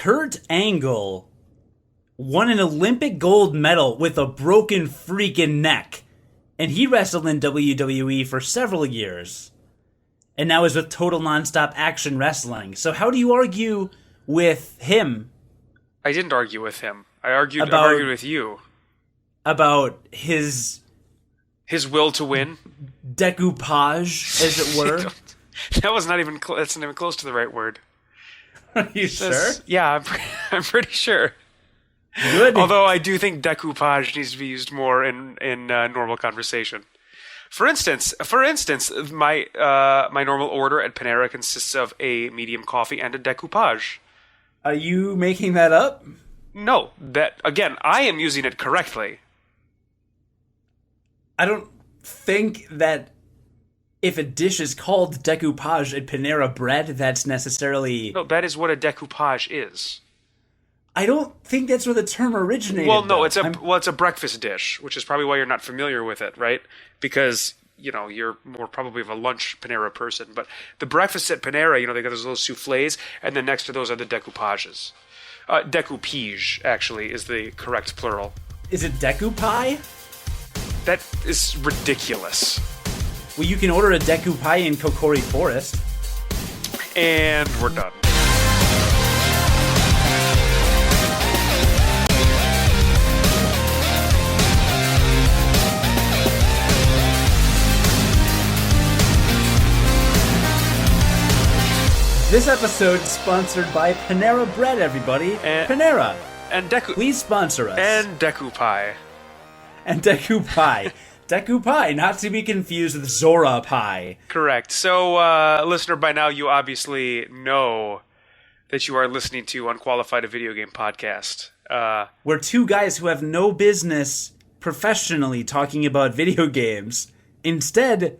Kurt Angle won an Olympic gold medal with a broken freaking neck. And he wrestled in WWE for several years. And now is with Total Nonstop Action Wrestling. So how do you argue with him? I didn't argue with him. I argued with you. About his will to win? Decoupage, as it were? That's not even close to the right word. Are you sure? Yeah, I'm pretty sure. Good. Although I do think decoupage needs to be used more in normal conversation. For instance, my normal order at Panera consists of a medium coffee and a decoupage. Are you making that up? No, I am using it correctly. I don't think that if a dish is called decoupage at Panera Bread, that's necessarily... No, that is what a decoupage is. I don't think that's where the term originated. Well, no, it's a breakfast dish, which is probably why you're not familiar with it, right? Because, you're more probably of a lunch Panera person. But the breakfast at Panera, they got those little soufflés, and then next to those are the decoupages. Decoupage, actually, is the correct plural. Is it decoupage? That is ridiculous. Well, you can order a decoupage in Kokori Forest. And we're done. This episode is sponsored by Panera Bread, everybody. Panera. And please sponsor us. And Decoupage. And Decoupage. Decoupage, not to be confused with Zora Pie. Correct. So, listener, by now you obviously know that you are listening to Unqualified, a video game podcast. We're two guys who have no business professionally talking about video games. Instead,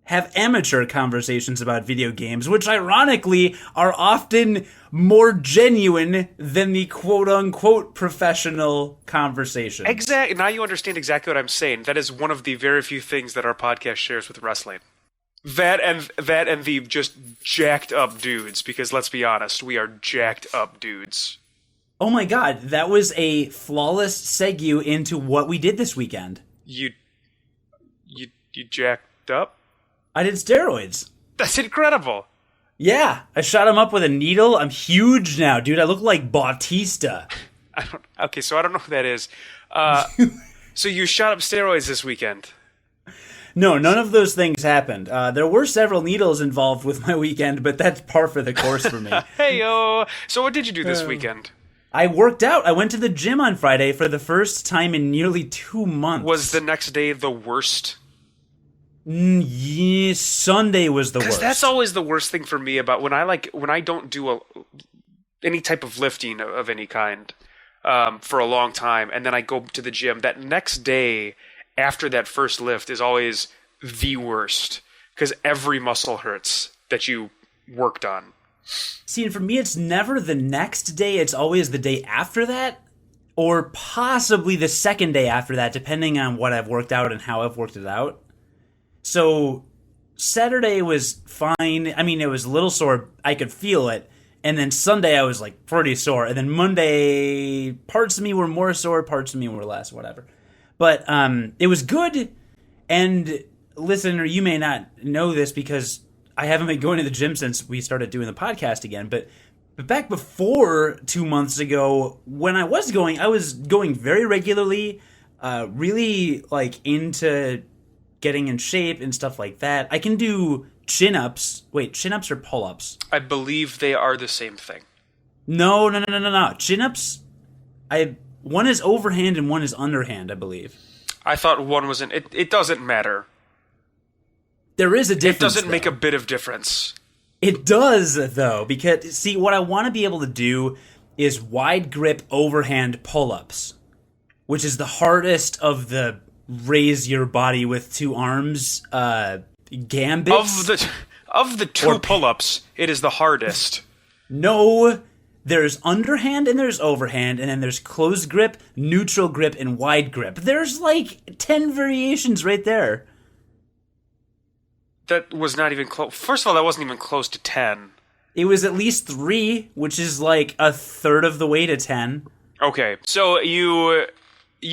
have amateur conversations about video games, which ironically are often more genuine than the quote-unquote professional conversation. Exactly. Now you understand exactly what I'm saying. That is one of the very few things that our podcast shares with wrestling. That and the just jacked up dudes, because let's be honest, we are jacked up dudes. Oh my god, that was a flawless segue into what we did this weekend. You jacked up? I did steroids. That's incredible. Yeah, I shot him up with a needle. I'm huge now, dude. I look like Bautista. So I don't know who that is. So you shot up steroids this weekend? No, none of those things happened. There were several needles involved with my weekend, but that's par for the course for me. Hey-yo. So what did you do this weekend? I worked out. I went to the gym on Friday for the first time in nearly 2 months. Was the next day the worst? Yeah, Sunday was the worst. Because that's always the worst thing for me about when I don't do any type of lifting of any kind for a long time, and then I go to the gym. That next day after that first lift is always the worst because every muscle hurts that you worked on. See, and for me, it's never the next day. It's always the day after that, or possibly the second day after that, depending on what I've worked out and how I've worked it out. So Saturday was fine. I mean, it was a little sore. I could feel it. And then Sunday I was like pretty sore. And then Monday, parts of me were more sore, parts of me were less, whatever. But it was good. And listener, you may not know this because I haven't been going to the gym since we started doing the podcast again. But back before 2 months ago, when I was going very regularly, really like into getting in shape and stuff like that. I can do chin-ups. Wait, chin-ups or pull-ups? I believe they are the same thing. No. Chin-ups, one is overhand and one is underhand, I believe. I thought one was it doesn't matter. There is a difference. It doesn't make a bit of difference. It does, though, because, see, what I want to be able to do is wide grip overhand pull-ups, which is the hardest of the raise your body with two arms gambits. Of the two pull-ups, it is the hardest. No, there's underhand and there's overhand, and then there's closed grip, neutral grip, and wide grip. There's like 10 variations right there. That was not even close. First of all, that wasn't even close to 10. It was at least 3, which is like a third of the way to 10. Okay, so you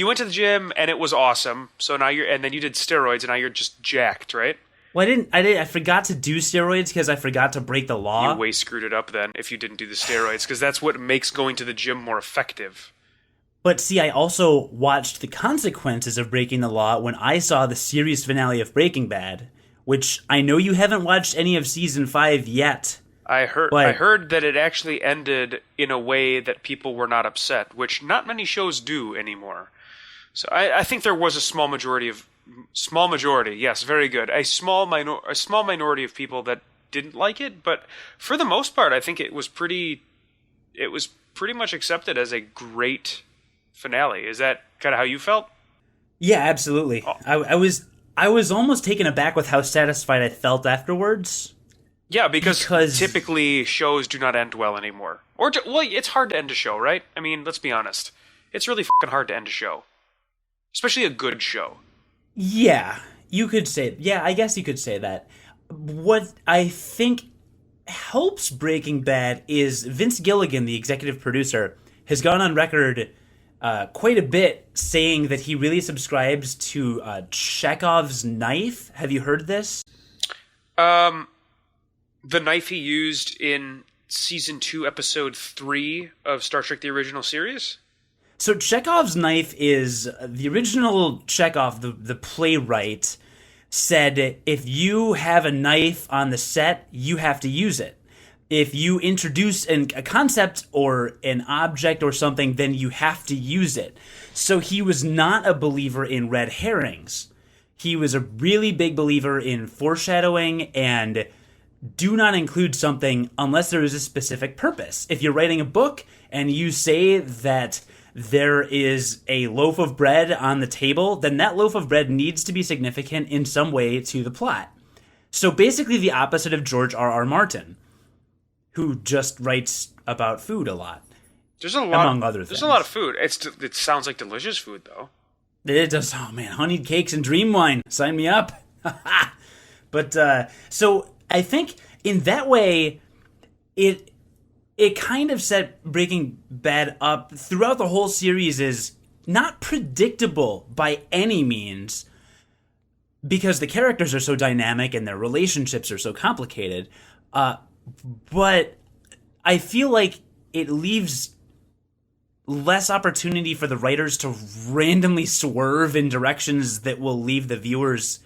went to the gym and it was awesome. So now and then you did steroids and now you're just jacked, right? Well, I forgot to do steroids because I forgot to break the law. You way screwed it up then if you didn't do the steroids, because that's what makes going to the gym more effective. But see, I also watched the consequences of breaking the law when I saw the series finale of Breaking Bad, which I know you haven't watched any of season 5 yet. I heard that it actually ended in a way that people were not upset, which not many shows do anymore. So I think there was a small majority, yes, very good. A small minority of people that didn't like it, but for the most part, I think it was pretty much accepted as a great finale. Is that kind of how you felt? Yeah, absolutely. Oh. I was almost taken aback with how satisfied I felt afterwards. Yeah, because typically shows do not end well anymore. Well, it's hard to end a show, right? I mean, let's be honest. It's really fucking hard to end a show. Especially a good show. Yeah, I guess you could say that. What I think helps Breaking Bad is Vince Gilligan, the executive producer, has gone on record quite a bit saying that he really subscribes to Chekhov's knife. Have you heard this? The knife he used in season 2, episode 3 of Star Trek: The Original Series? So Chekhov's knife is the original Chekhov, the playwright, said if you have a knife on the set, you have to use it. If you introduce a concept or an object or something, then you have to use it. So he was not a believer in red herrings. He was a really big believer in foreshadowing and do not include something unless there is a specific purpose. If you're writing a book and you say that there is a loaf of bread on the table, then that loaf of bread needs to be significant in some way to the plot. So basically the opposite of George R.R. Martin, who just writes about food a lot. Among other things. There's a lot of food. It sounds like delicious food, though. It does. Oh, man. Honeyed cakes and dream wine. Sign me up. But, so I think in that way, it kind of set Breaking Bad up throughout the whole series as not predictable by any means, because the characters are so dynamic and their relationships are so complicated. But I feel like it leaves less opportunity for the writers to randomly swerve in directions that will leave the viewers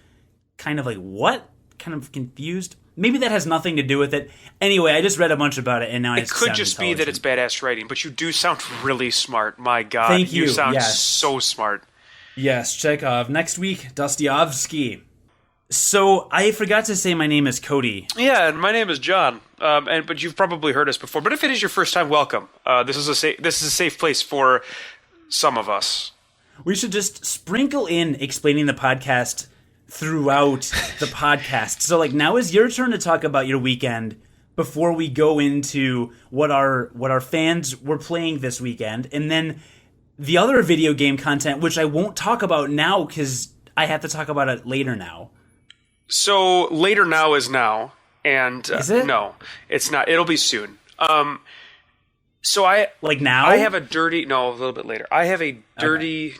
kind of like, what? Kind of confused. Maybe that has nothing to do with it. Anyway, I just read a bunch about it, and now it could just be that it's badass writing, but you do sound really smart. My God, thank you. You sound so smart. Yes, Chekhov. Next week, Dostoevsky. So I forgot to say my name is Cody. Yeah, and my name is John. But you've probably heard us before. But if it is your first time, welcome. This is a safe place for some of us. We should just sprinkle in explaining the podcast throughout the podcast. So like now is your turn to talk about your weekend before we go into what our fans were playing this weekend, and then the other video game content, which I won't talk about now because I have to talk about it later now. So later now is now, and is it? No, it's not. It'll be soon. So like now I have a little bit later. I have a dirty,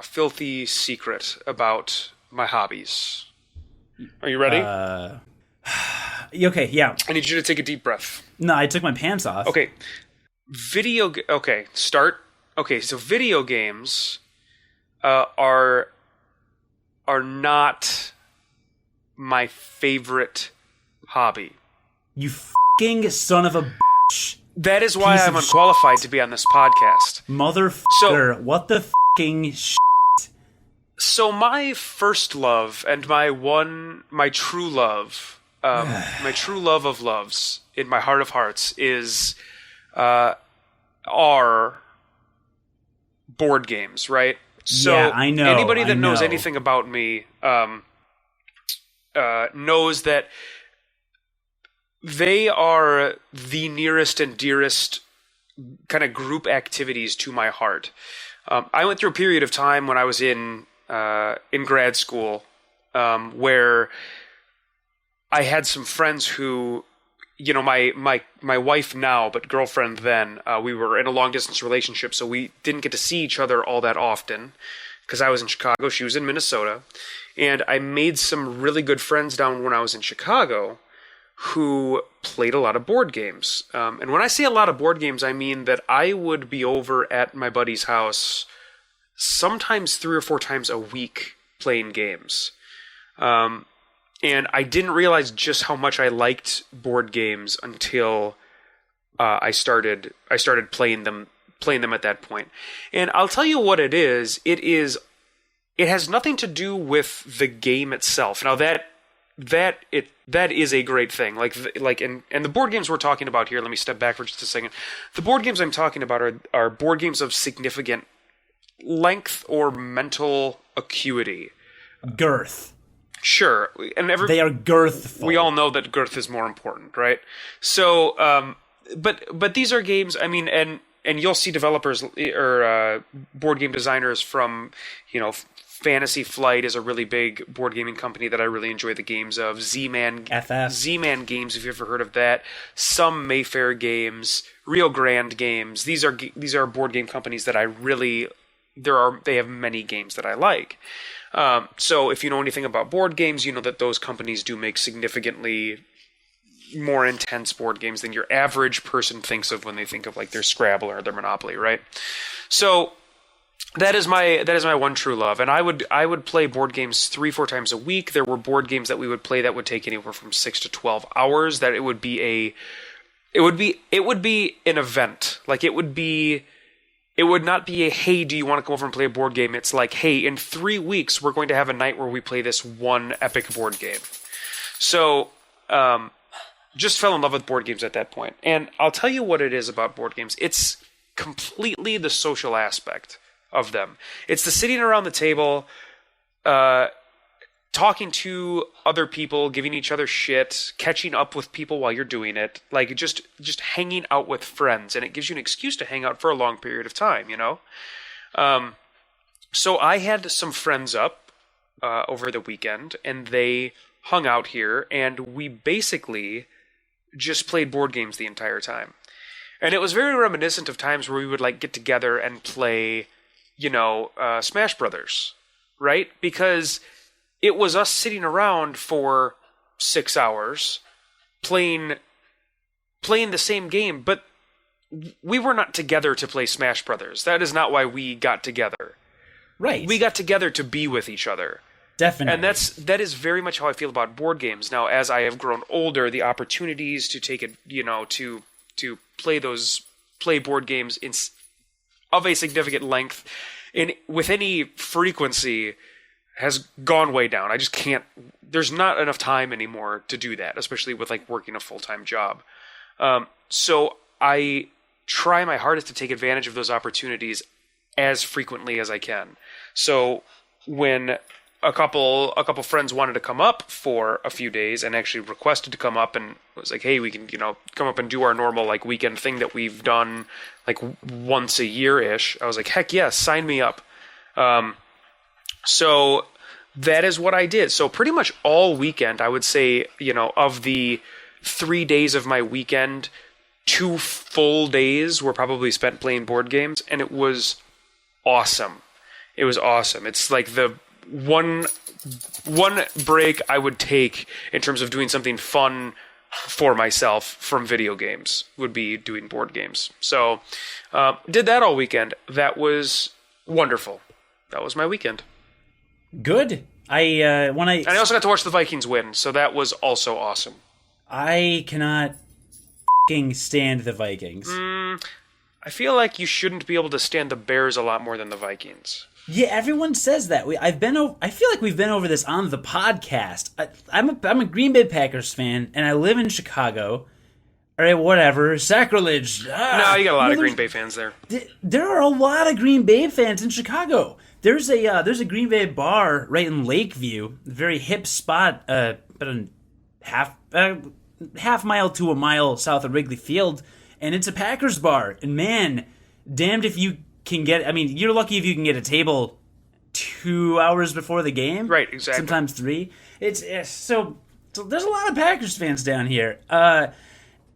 filthy secret about my hobbies. Are you ready? Okay, yeah. I need you to take a deep breath. No, I took my pants off. Okay. Start. Okay, so video games are not my favorite hobby. You fucking son of a bitch. That is why I'm unqualified to be on this podcast. Motherfucker, what the fucking shit? So my first love and my true love, my true love of loves in my heart of hearts is are board games, right? So yeah, I know. Anybody that knows anything about me knows that they are the nearest and dearest kind of group activities to my heart. I went through a period of time when I was in grad school where I had some friends who my wife now, but girlfriend then, we were in a long distance relationship, so we didn't get to see each other all that often because I was in Chicago, she was in Minnesota, and I made some really good friends down when I was in Chicago who played a lot of board games. And when I say a lot of board games, I mean that I would be over at my buddy's house sometimes 3 or 4 times a week playing games. And I didn't realize just how much I liked board games until I started playing them at that point. And I'll tell you what it is. It has nothing to do with the game itself. Now that is a great thing. And the board games we're talking about here, let me step back for just a second. The board games I'm talking about are board games of significant length or mental acuity. Girth. Sure, and they are girthful. We all know that girth is more important, right? So, but these are games. I mean, and you'll see developers or board game designers from, Fantasy Flight is a really big board gaming company that I really enjoy the games of. Z-Man Games, if you've ever heard of that. Some Mayfair Games, Rio Grande Games. These are board game companies that I really they have many games that I like. So if you know anything about board games, you know that those companies do make significantly more intense board games than your average person thinks of when they think of like their Scrabble or their Monopoly, right? So that is my one true love, and I would play board games 3-4 times a week. There were board games that we would play that would take anywhere from 6 to 12 hours. That it would be an event. Like it would not be a, hey, do you want to come over and play a board game? It's like, hey, in 3 weeks, we're going to have a night where we play this one epic board game. So, just fell in love with board games at that point. And I'll tell you what it is about board games. It's completely the social aspect of them. It's the sitting around the table, talking to other people, giving each other shit, catching up with people while you're doing it, like just hanging out with friends, and it gives you an excuse to hang out for a long period of time, So I had some friends up over the weekend, and they hung out here, and we basically just played board games the entire time. And it was very reminiscent of times where we would like get together and play, Smash Brothers, right? Because it was us sitting around for 6 hours playing the same game, but we were not together to play Smash Brothers. That is not why we got together. Right. We got together to be with each other. Definitely. And that is very much how I feel about board games. Now, as I have grown older, the opportunities to take it, to play board games of a significant length with any frequency has gone way down. I just can't. There's not enough time anymore to do that, especially with like working a full-time job. So I try my hardest to take advantage of those opportunities as frequently as I can. So when a couple friends wanted to come up for a few days and actually requested to come up and was like, hey, we can, come up and do our normal like weekend thing that we've done like once a year-ish. I was like, heck yes, sign me up. So that is what I did. So pretty much all weekend, I would say, of the 3 days of my weekend, 2 full days were probably spent playing board games, and it was awesome. It was awesome. It's like the one break I would take in terms of doing something fun for myself from video games would be doing board games. So did that all weekend. That was wonderful. That was my weekend. Good. And I also got to watch the Vikings win, so that was also awesome. I cannot f***ing stand the Vikings. I feel like you shouldn't be able to stand the Bears a lot more than the Vikings. Yeah, everyone says that. I feel like we've been over this on the podcast. I'm a Green Bay Packers fan, and I live in Chicago. Or whatever, sacrilege. No, you got a lot of Green Bay fans there. There are a lot of Green Bay fans in Chicago. There's a Green Bay bar right in Lakeview, a very hip spot, about a half mile to a mile south of Wrigley Field, and it's a Packers bar. And man, damned if you can get. I mean, you're lucky if you can get a table 2 hours before the game. Right, exactly. Sometimes 3. It's so there's a lot of Packers fans down here.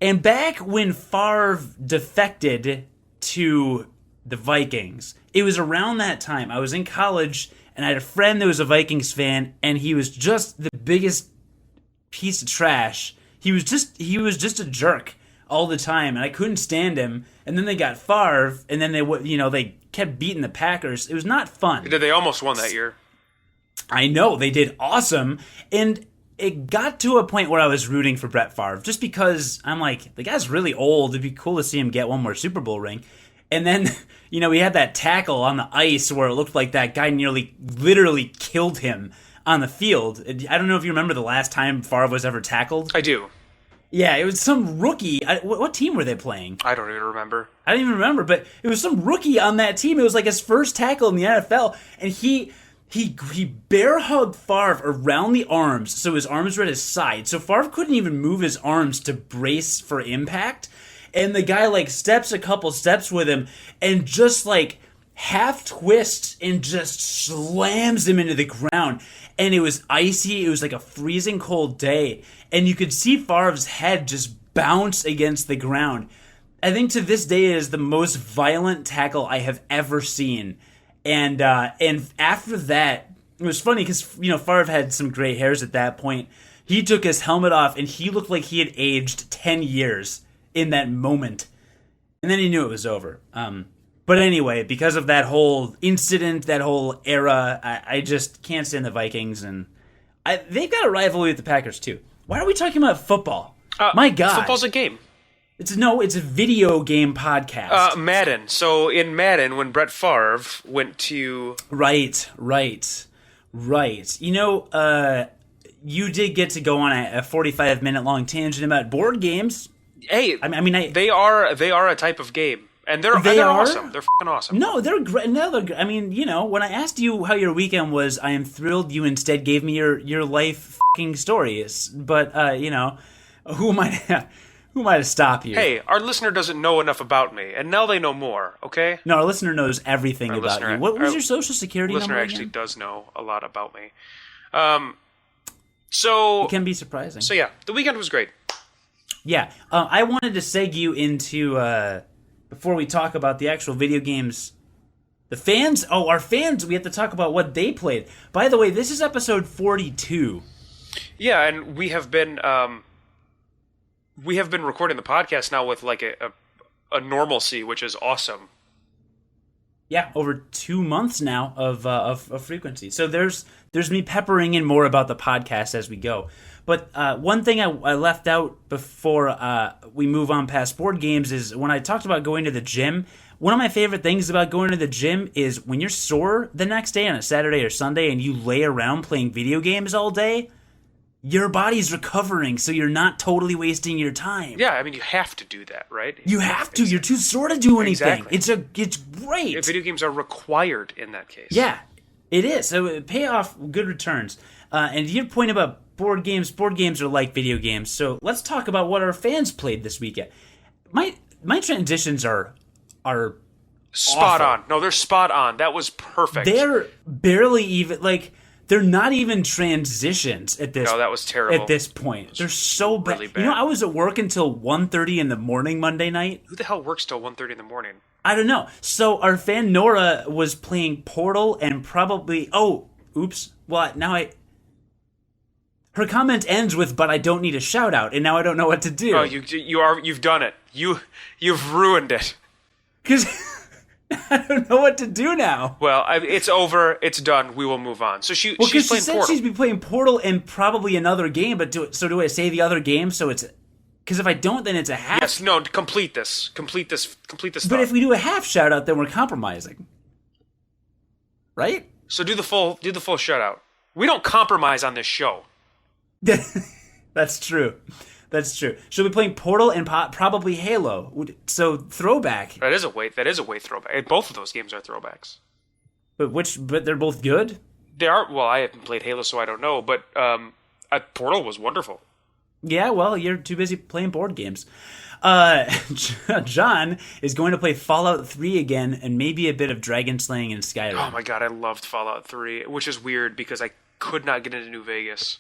And back when Favre defected to the Vikings, it was around that time. I was in college, and I had a friend that was a Vikings fan, and he was just the biggest piece of trash. He was just a jerk all the time, and I couldn't stand him. And then they got Favre, and then they kept beating the Packers. It was not fun. They almost won that year. I know, they did awesome, and it got to a point where I was rooting for Brett Favre, just because I'm like, the guy's really old. It'd be cool to see him get one more Super Bowl ring. And then, we had that tackle on the ice where it looked like that guy literally killed him on the field. I don't know if you remember the last time Favre was ever tackled. I do. Yeah, it was some rookie. What team were they playing? I don't even remember. I don't even remember, but it was some rookie on that team. It was like his first tackle in the NFL, and he bear hugged Favre around the arms, so his arms were at his side. So Favre couldn't even move his arms to brace for impact. And the guy steps a couple steps with him and just half twists and just slams him into the ground. And it was icy. It was like a freezing cold day. And you could see Favre's head just bounce against the ground. I think to this day it is the most violent tackle I have ever seen. And after that, it was funny because, Favre had some gray hairs at that point. He took his helmet off and he looked like he had aged 10 years in that moment. And then he knew it was over. But anyway, because of that whole incident, that whole era, I just can't stand the Vikings. And they've got a rivalry with the Packers too. Why are we talking about football? My God. Football's a game. It's a video game podcast. Madden. So in Madden, when Brett Favre went to... Right. You did get to go on a 45-minute long tangent about board games. Hey, they are a type of game, and they're awesome. They're fucking awesome. No, they're great. No, when I asked you how your weekend was, I am thrilled you instead gave me your life fucking stories. But who am I to stop you? Hey, our listener doesn't know enough about me, and now they know more. Okay? No, our listener knows everything about you. What was your social security number? Listener actually does know a lot about me. So it can be surprising. So yeah, the weekend was great. Yeah, I wanted to seg you into, before we talk about the actual video games, our fans, we have to talk about what they played. By the way, this is episode 42. Yeah, and we have been recording the podcast now with a normalcy, which is awesome. Yeah, over 2 months now of frequency. So there's me peppering in more about the podcast as we go. But one thing I left out before we move on past board games is when I talked about going to the gym, one of my favorite things about going to the gym is when you're sore the next day on a Saturday or Sunday and you lay around playing video games all day, your body's recovering, so you're not totally wasting your time. Yeah, you have to do that, right? You have to. You're too sore to do anything. Exactly. It's great. Video games are required in that case. Yeah, it is. So pay off good returns. And your point about board games are like video games. So let's talk about what our fans played this weekend. My transitions are spot awful. on. No, they're spot on. That was perfect. They're barely even they're not even transitions at this. No, that was terrible. At this point, they're so bad. Really bad. I was at work until 1:30 in the morning Monday night. Who the hell works till 1:30 in the morning? I don't know. So our fan Nora was playing Portal and probably. Oh, oops. Well, now her comment ends with, "But I don't need a shout out," and now I don't know what to do. Oh, you've done it. You've ruined it. Because I don't know what to do now. Well, it's over. It's done. We will move on. So she's playing she said Portal. She's been playing Portal and probably another game. But do I say the other game? So it's because if I don't, then it's a half. Yes. No. Complete this. Complete this. But thought. if we do a half shout out, then we're compromising, right? So do the full shutout. We don't compromise on this show. That's true. She'll be playing Portal and probably Halo. So throwback. That is a way throwback. Both of those games are throwbacks. But they're both good? They are. Well, I haven't played Halo, so I don't know. But Portal was wonderful. Yeah, well, you're too busy playing board games. John is going to play Fallout 3 again and maybe a bit of Dragon Slaying in Skyrim. Oh my god, I loved Fallout 3, which is weird because I could not get into New Vegas.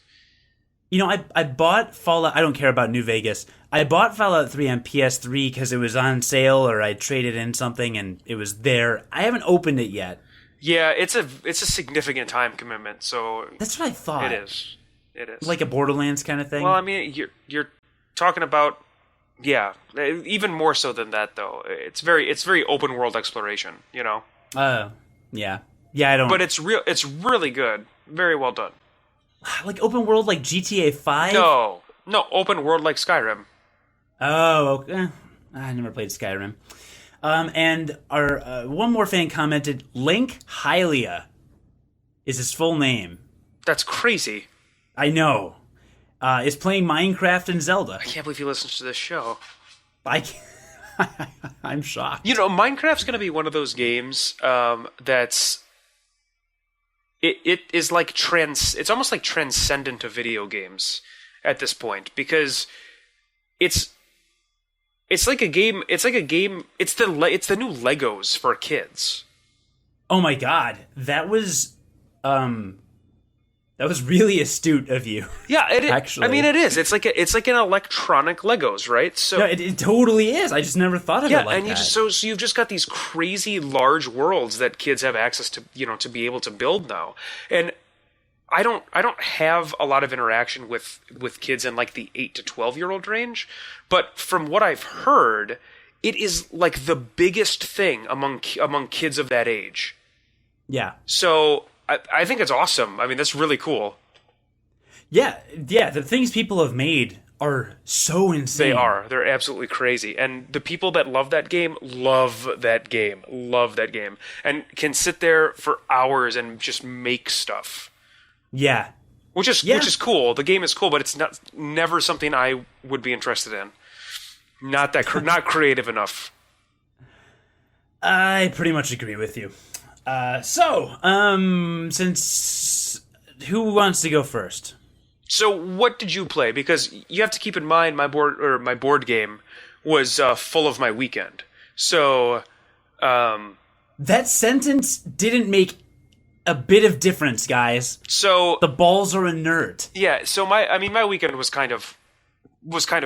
I bought Fallout. I don't care about New Vegas. I bought Fallout 3 on PS3 because it was on sale, or I traded in something and it was there. I haven't opened it yet. Yeah, it's a significant time commitment. So that's what I thought. It is. It is like a Borderlands kind of thing. Well, I mean, you're talking about even more so than that though. It's very open world exploration. Yeah. I don't. But it's really good. Very well done. Like open world, like GTA 5. No, open world like Skyrim. Oh, okay. I never played Skyrim. And our one more fan commented, Link Hylia is his full name. That's crazy. I know. Is playing Minecraft and Zelda. I can't believe he listens to this show. I'm shocked. Minecraft's going to be one of those games that's... It is like it's almost like transcendent to video games at this point, because it's like a game. It's like a game. It's the new Legos for kids. Oh my god, that was really astute of you. Yeah, it is. Actually, I mean, it is. It's like an electronic Legos, right? So no, it totally is. I just never thought of it like that. Yeah, and you've just got these crazy large worlds that kids have access to, to be able to build now. And I don't have a lot of interaction with kids in like the 8 to 12-year-old range, but from what I've heard, it is like the biggest thing among kids of that age. Yeah. So I think it's awesome. I mean, that's really cool. Yeah. The things people have made are so insane. They are. They're absolutely crazy. And the people that love that game, and can sit there for hours and just make stuff. Yeah. Which is cool. The game is cool, but it's never something I would be interested in. Not creative enough. I pretty much agree with you. Since who wants to go first? So what did you play? Because you have to keep in mind my board game was full of my weekend. So that sentence didn't make a bit of difference, guys. So the balls are inert. Yeah, so my weekend was kind of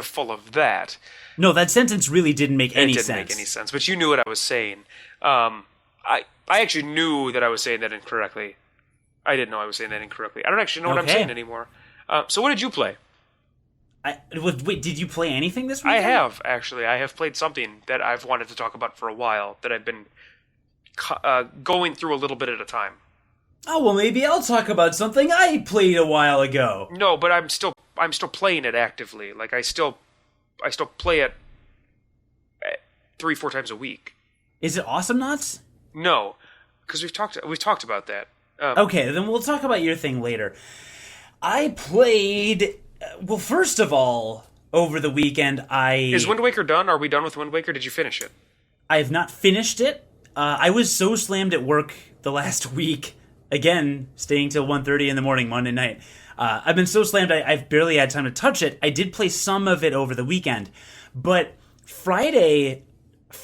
full of that. No, that sentence really didn't make any sense. It didn't make any sense, but you knew what I was saying. I actually knew that I was saying that incorrectly. I didn't know I was saying that incorrectly. I don't actually know what I'm saying anymore. So what did you play? Wait, did you play anything this weekend? I have, actually. I have played something that I've wanted to talk about for a while, that I've been going through a little bit at a time. Oh, well, maybe I'll talk about something I played a while ago. No, but I'm still playing it actively. Like, I still play it 3-4 times a week. Is it Awesome Knots? No, because we've talked about that. Okay, then we'll talk about your thing later. I played... well, first of all, over the weekend, Is Wind Waker done? Are we done with Wind Waker? Did you finish it? I have not finished it. I was so slammed at work the last week. Again, staying till 1:30 in the morning, Monday night. I've been so slammed, I've barely had time to touch it. I did play some of it over the weekend. But Friday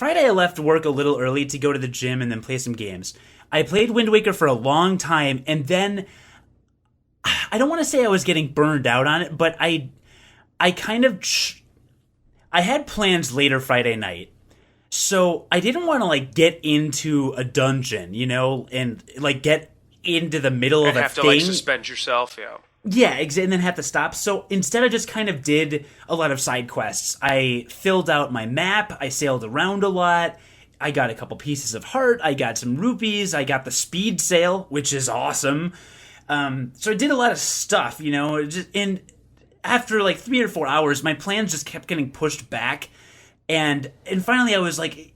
I left work a little early to go to the gym and then play some games. I played Wind Waker for a long time, and then I don't want to say I was getting burned out on it, but I had plans later Friday night. So I didn't want to get into a dungeon, and get into the middle of a thing. And have to suspend yourself, yeah. Yeah, and then have to stop. So instead I just kind of did a lot of side quests. I filled out my map, I sailed around a lot, I got a couple pieces of heart, I got some rupees, I got the speed sail, which is awesome. So I did a lot of stuff, and after 3 or 4 hours, my plans just kept getting pushed back. And finally I was like,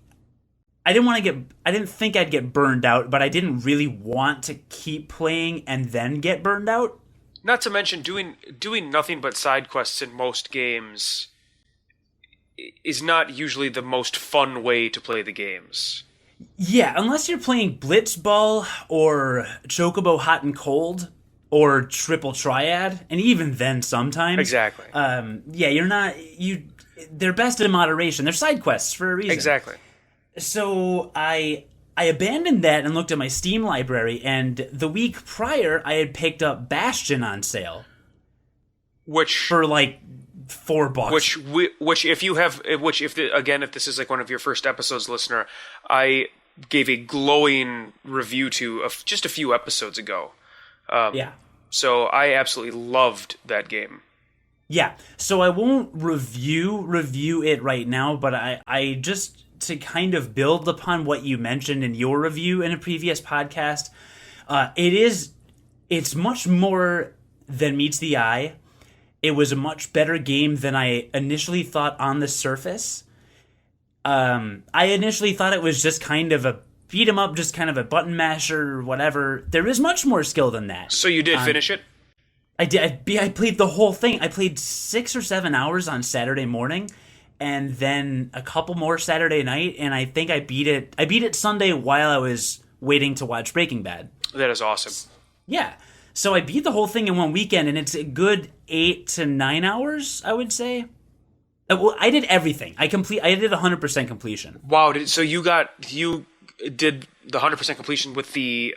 I didn't think I'd get burned out, but I didn't really want to keep playing and then get burned out. Not to mention doing nothing but side quests in most games is not usually the most fun way to play the games. Yeah, unless you're playing Blitzball or Chocobo Hot and Cold or Triple Triad, and even then sometimes. Exactly. They're best in moderation. They're side quests for a reason. Exactly. So I abandoned that and looked at my Steam library, and the week prior I had picked up Bastion on sale. which for like $4. If this is like one of your first episodes, listener, I gave a glowing review to just a few episodes ago. Yeah. So I absolutely loved that game. Yeah. So I won't review it right now, but I just to kind of build upon what you mentioned in your review in a previous podcast, it's much more than meets the eye. It was a much better game than I initially thought on the surface. I initially thought it was just kind of a beat 'em up, just kind of a button masher or whatever. There is much more skill than that. So you did finish it? I did. I played the whole thing. I played 6 or 7 hours on Saturday morning, and then a couple more Saturday night, and I think I beat it. I beat it Sunday while I was waiting to watch Breaking Bad. That is awesome. Yeah. So I beat the whole thing in one weekend, and it's a good 8 to 9 hours, I would say. Well, I did everything. I did 100% completion. Wow! So you did the 100% completion with the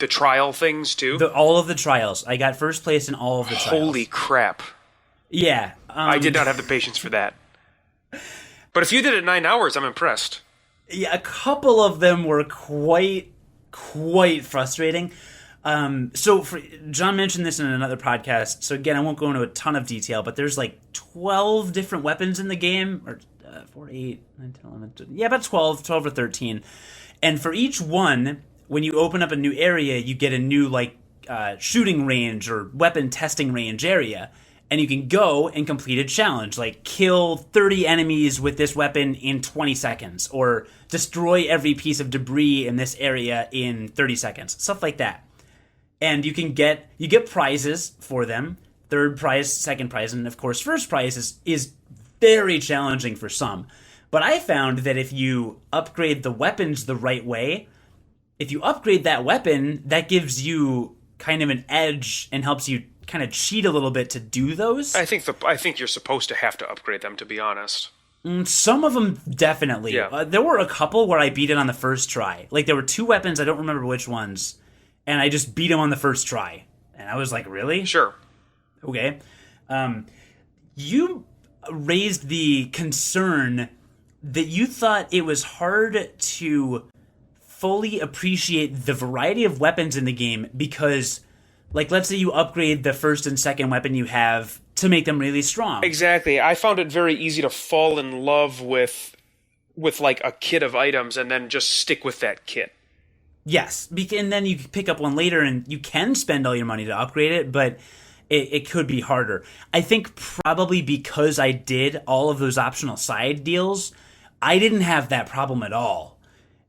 trial things too? All of the trials. I got first place in all of the trials. Holy crap! Yeah, I did not have the patience for that. But if you did it 9 hours, I'm impressed. Yeah, a couple of them were quite frustrating. So John mentioned this in another podcast. So again, I won't go into a ton of detail, but there's like 12 different weapons in the game, or 4, 8, 9, 10, 11, 12, yeah, about 12 or 13. And for each one, when you open up a new area, you get a new like shooting range or weapon testing range area. And you can go and complete a challenge, like kill 30 enemies with this weapon in 20 seconds, or destroy every piece of debris in this area in 30 seconds, stuff like that. And you get prizes for them, third prize, second prize, and of course first prize is very challenging for some. But I found that if you upgrade the weapons the right way, if you upgrade that weapon, that gives you kind of an edge and helps you kind of cheat a little bit to do those. I think you're supposed to have to upgrade them, to be honest. Some of them definitely. Yeah. There were a couple where I beat it on the first try. Like there were 2 weapons, I don't remember which ones, and I just beat them on the first try. And I was like, really? Sure. Okay. You raised the concern that you thought it was hard to fully appreciate the variety of weapons in the game because, like, let's say you upgrade the first and second weapon you have to make them really strong. Exactly. I found it very easy to fall in love with like a kit of items and then just stick with that kit. Yes, and then you pick up one later and you can spend all your money to upgrade it, but it could be harder. I think probably because I did all of those optional side deals, I didn't have that problem at all.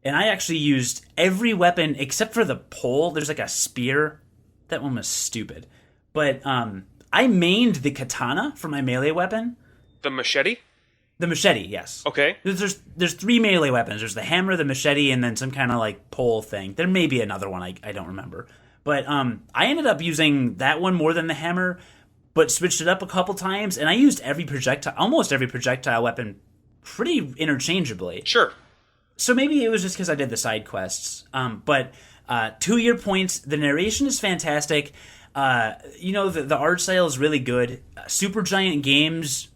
And I actually used every weapon except for the pole. There's like a spear. That one was stupid. But I mained the katana for my melee weapon. The machete? The machete, yes. Okay. There's 3 melee weapons. There's the hammer, the machete, and then some kind of like pole thing. There may be another one, I don't remember. But I ended up using that one more than the hammer, but switched it up a couple times, and I used almost every projectile weapon pretty interchangeably. Sure. So maybe it was just because I did the side quests. But to your points, the narration is fantastic. The art style is really good. Supergiant Games,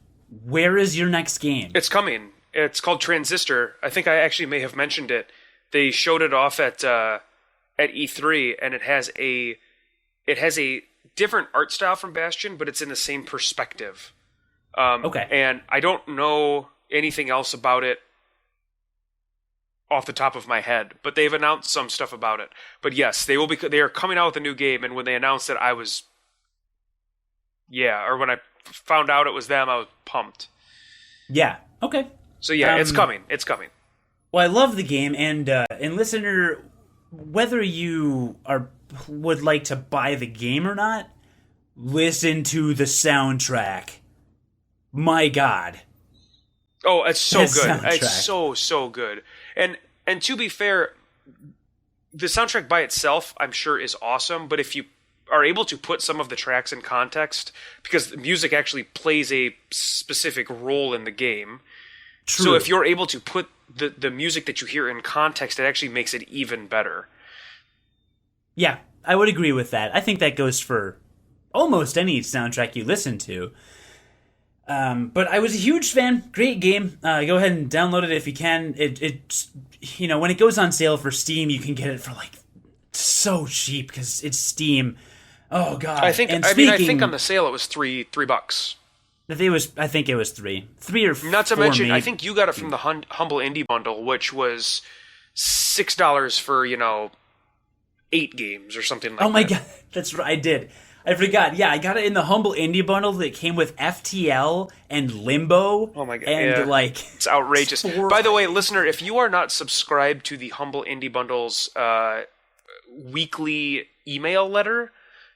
where is your next game? It's coming. It's called Transistor. I think I actually may have mentioned it. They showed it off at E3, and it has a different art style from Bastion, but it's in the same perspective. Okay. And I don't know anything else about it off the top of my head, but they've announced some stuff about it. But yes, they are coming out with a new game, and when they announced it, when I found out it was them, I was pumped. Yeah. Okay. So yeah, it's coming. It's coming. Well, I love the game, and listener, whether you would like to buy the game or not, listen to the soundtrack. My God. Oh, it's so good. Soundtrack. It's so good. And to be fair, the soundtrack by itself, I'm sure, is awesome, but if you are able to put some of the tracks in context, because the music actually plays a specific role in the game. True. So if you're able to put the music that you hear in context, it actually makes it even better. Yeah, I would agree with that. I think that goes for almost any soundtrack you listen to. But I was a huge fan. Great game. Go ahead and download it if you can. It's when it goes on sale for Steam, you can get it for like so cheap because it's Steam. Oh god! I think on the sale it was $3. I think it was three or not to four, mention, maybe. I think you got it from the Humble Indie Bundle, which was $6 for 8 games or something like that. Oh my god, that's right. I did. I forgot. Yeah, I got it in the Humble Indie Bundle that came with FTL and Limbo. Oh my god! And it's outrageous. By the way, listener, if you are not subscribed to the Humble Indie Bundle's weekly email letter,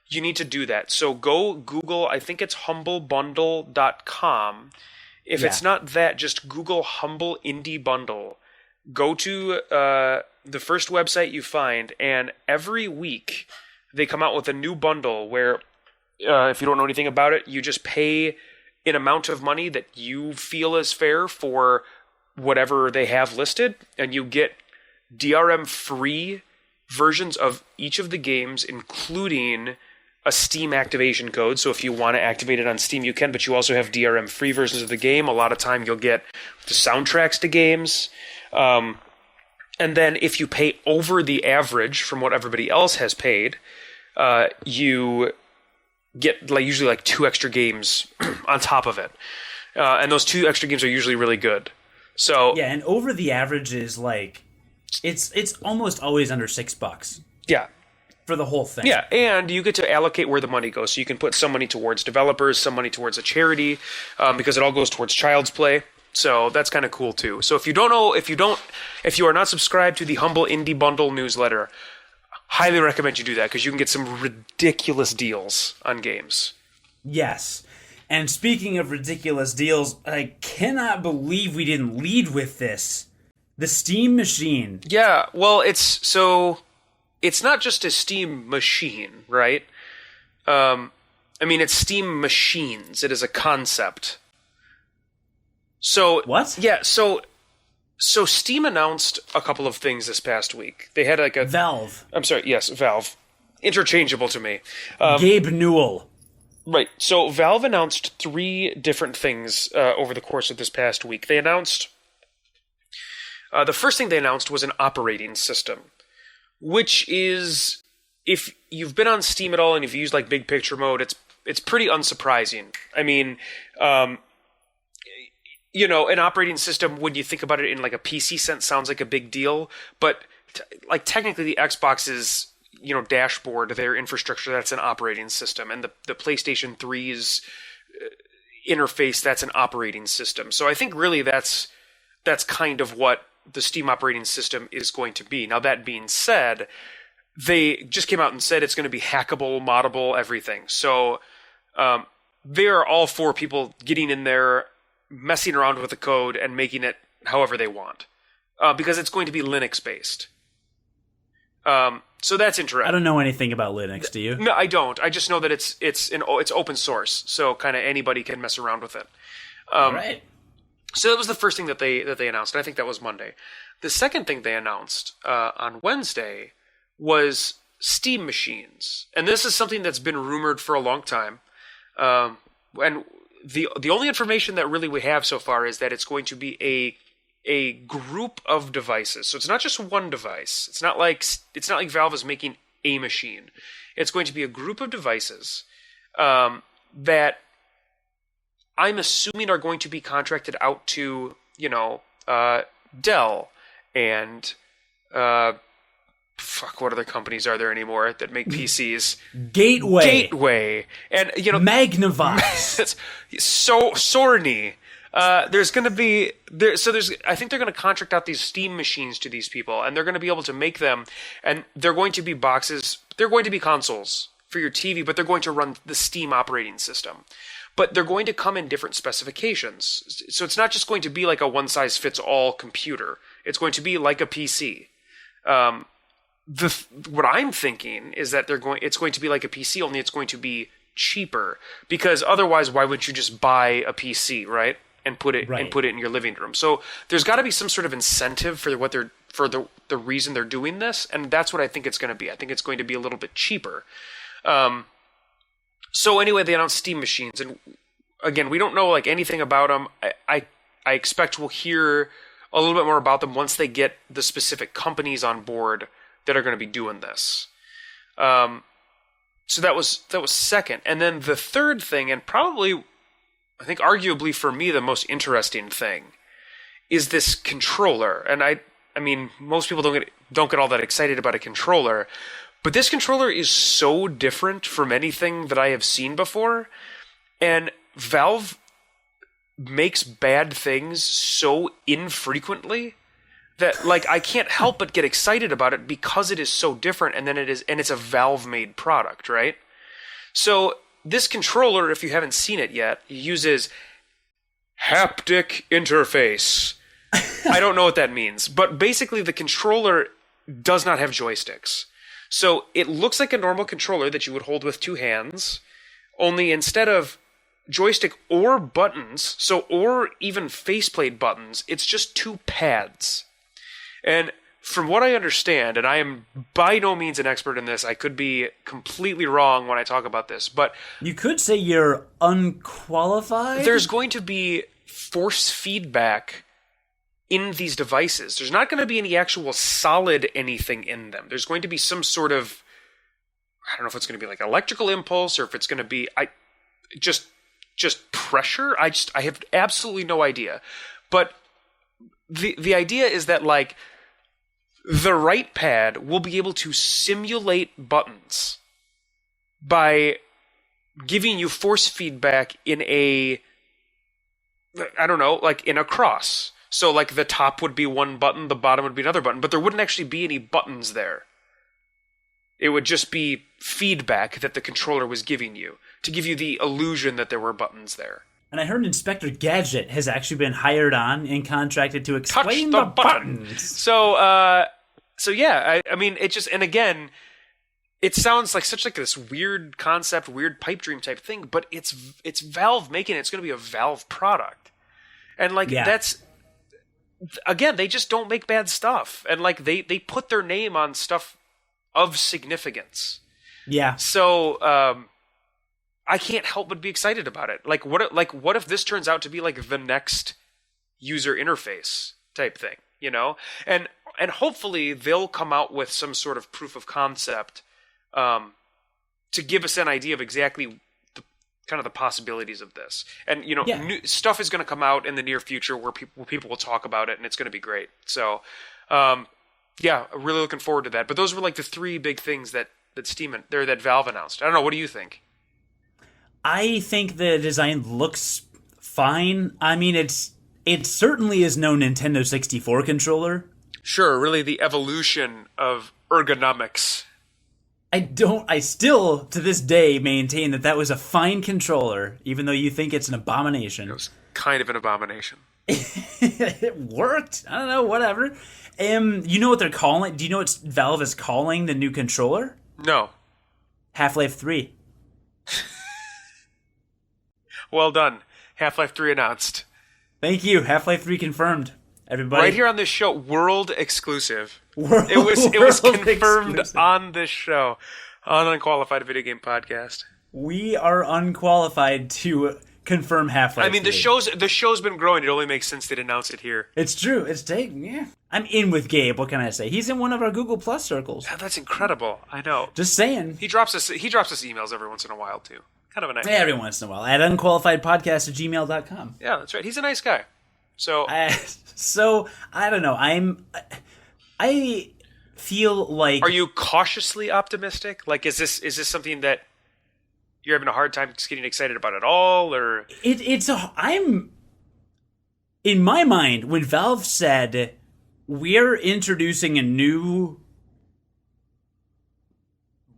you need to do that. So go Google, I think it's humblebundle.com. If it's not that, just Google Humble Indie Bundle. Go to the first website you find, and every week they come out with a new bundle where, if you don't know anything about it, you just pay an amount of money that you feel is fair for whatever they have listed, and you get DRM-free versions of each of the games, including a Steam activation code. So if you want to activate it on Steam, you can, but you also have DRM-free versions of the game. A lot of time you'll get the soundtracks to games. And then if you pay over the average from what everybody else has paid, you get usually 2 extra games on top of it. And those 2 extra games are usually really good. So yeah, and over the average is it's almost always under $6. Yeah. For the whole thing. Yeah, and you get to allocate where the money goes. So you can put some money towards developers, some money towards a charity, because it all goes towards Child's Play. So that's kind of cool too. So if you are not subscribed to the Humble Indie Bundle newsletter, highly recommend you do that because you can get some ridiculous deals on games. Yes. And speaking of ridiculous deals, I cannot believe we didn't lead with this. The Steam Machine. Yeah, well, it's not just a Steam machine, right? It's Steam machines. It is a concept. So what? Yeah. So Steam announced a couple of things this past week. They had Valve. I'm sorry. Yes, Valve. Interchangeable to me. Gabe Newell. Right. So Valve announced 3 different things over the course of this past week. They announced the first thing they announced was an operating system, which is, if you've been on Steam at all and you've used big picture mode, it's pretty unsurprising. An operating system, when you think about it in a PC sense, sounds like a big deal, but technically the Xbox's dashboard, their infrastructure, that's an operating system, and the PlayStation 3's interface, that's an operating system. So I think really that's kind of what the Steam operating system is going to be. Now, that being said, they just came out and said it's going to be hackable, moddable, everything. So they are all for people getting in there, messing around with the code, and making it however they want. Because it's going to be Linux-based. So that's interesting. I don't know anything about Linux, do you? No, I don't. I just know that it's open source, so kind of anybody can mess around with it. All right. So that was the first thing that they announced, and I think that was Monday. The second thing they announced on Wednesday was Steam machines, and this is something that's been rumored for a long time. And the only information that really we have so far is that it's going to be a group of devices. So it's not just one device. It's not like Valve is making a machine. It's going to be a group of devices that I'm assuming are going to be contracted out to, Dell and what other companies are there anymore that make PCs? Gateway. And, Magnavox. It's so Sony. There's going to be I think they're going to contract out these Steam machines to these people, and they're going to be able to make them, and they're going to be boxes. They're going to be consoles for your TV, but they're going to run the Steam operating system. But they're going to come in different specifications. So it's not just going to be like a one-size-fits-all computer. It's going to be like a PC. What I'm thinking is that it's going to be like a PC, only it's going to be cheaper. Because otherwise, why wouldn't you just buy a PC, right? And put it in your living room. So there's got to be some sort of incentive for the reason they're doing this, and that's what I think it's going to be. I think it's going to be a little bit cheaper. So anyway, they announced Steam machines, and again, we don't know like anything about them. I expect we'll hear a little bit more about them once they get the specific companies on board that are going to be doing this. So that was second, and then the third thing, and probably I think arguably for me the most interesting thing, is this controller. And I mean, most people don't get all that excited about a controller, but this controller is so different from anything that I have seen before, and Valve makes bad things so infrequently that like I can't help but get excited about it because it is so different, and it's a Valve-made product, right? So this controller, if you haven't seen it yet, uses haptic interface. I don't know what that means, but basically the controller does not have joysticks. So it looks like a normal controller that you would hold with two hands, only instead of joystick or buttons, or even faceplate buttons, it's just two pads. And from what I understand, and I am by no means an expert in this, I could be completely wrong when I talk about this, but you could say you're unqualified. There's going to be force feedback in these devices. There's not going to be any actual solid anything in them. There's going to be some sort of, I don't know if it's going to be like electrical impulse or if it's going to be just pressure. I have absolutely no idea. But the idea is that like the right pad will be able to simulate buttons by giving you force feedback in a, I don't know, like in a cross. So like the top would be one button, the bottom would be another button, but there wouldn't actually be any buttons there. It would just be feedback that the controller was giving you to give you the illusion that there were buttons there. And I heard Inspector Gadget has actually been hired on and contracted to explain the buttons. So yeah, I mean, it just, and again, it sounds like such like this weird concept, weird pipe dream type thing, but it's Valve making it. It's going to be a Valve product. And like, that's, again, they just don't make bad stuff. And like, they put their name on stuff of significance. Yeah. So, I can't help but be excited about it. Like, what if this turns out to be like the next user interface type thing, you know? And hopefully they'll come out with some sort of proof of concept, to give us an idea of exactly the possibilities of this. And, you know, new stuff is going to come out in the near future where people will talk about it, and it's going to be great. So, yeah, really looking forward to that. But those were like the three big things that Valve announced. I don't know. What do you think? I think the design looks fine. I mean, it certainly is no Nintendo 64 controller. Sure, really the evolution of ergonomics. I still, to this day, maintain that was a fine controller, even though you think it's an abomination. It was kind of an abomination. It worked. I don't know, whatever. You know what they're calling? Do you know what Valve is calling the new controller? No. Half-Life 3. Well done. Half-Life 3 announced. Thank you. Half-Life 3 confirmed. Everybody. Right here on this show, world exclusive. It was confirmed exclusive on this show, on Unqualified Video Game Podcast. We are unqualified to confirm Half-Life 3. I mean, the show's been growing. It only makes sense they'd announce it here. It's true. I'm in with Gabe. What can I say? He's in one of our Google Plus circles. Yeah, that's incredible. I know. Just saying. He drops us emails every once in a while too. Kind of a nice guy. Every once in a while at unqualifiedpodcast@gmail.com. Yeah, that's right. He's a nice guy. So I don't know. I feel like. Are you cautiously optimistic? Like, is this something that you're having a hard time just getting excited about at all, or I'm in my mind when Valve said we're introducing a new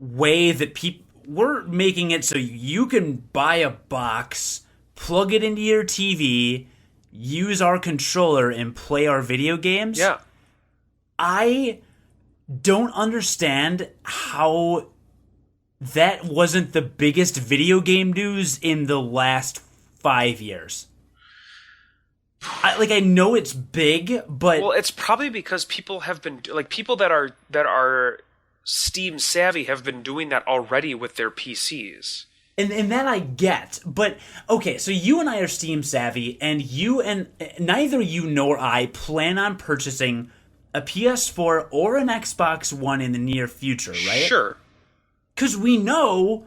way that we're making it so you can buy a box, plug it into your TV, use our controller, and play our video games. Yeah. I don't understand how that wasn't the biggest video game news in the last 5 years. I know it's big, but it's probably because people have been people that are Steam savvy have been doing that already with their PCs. And that I get, but okay, so you and I are Steam savvy, and neither you nor I plan on purchasing a PS4 or an Xbox One in the near future, right? Sure. Because we know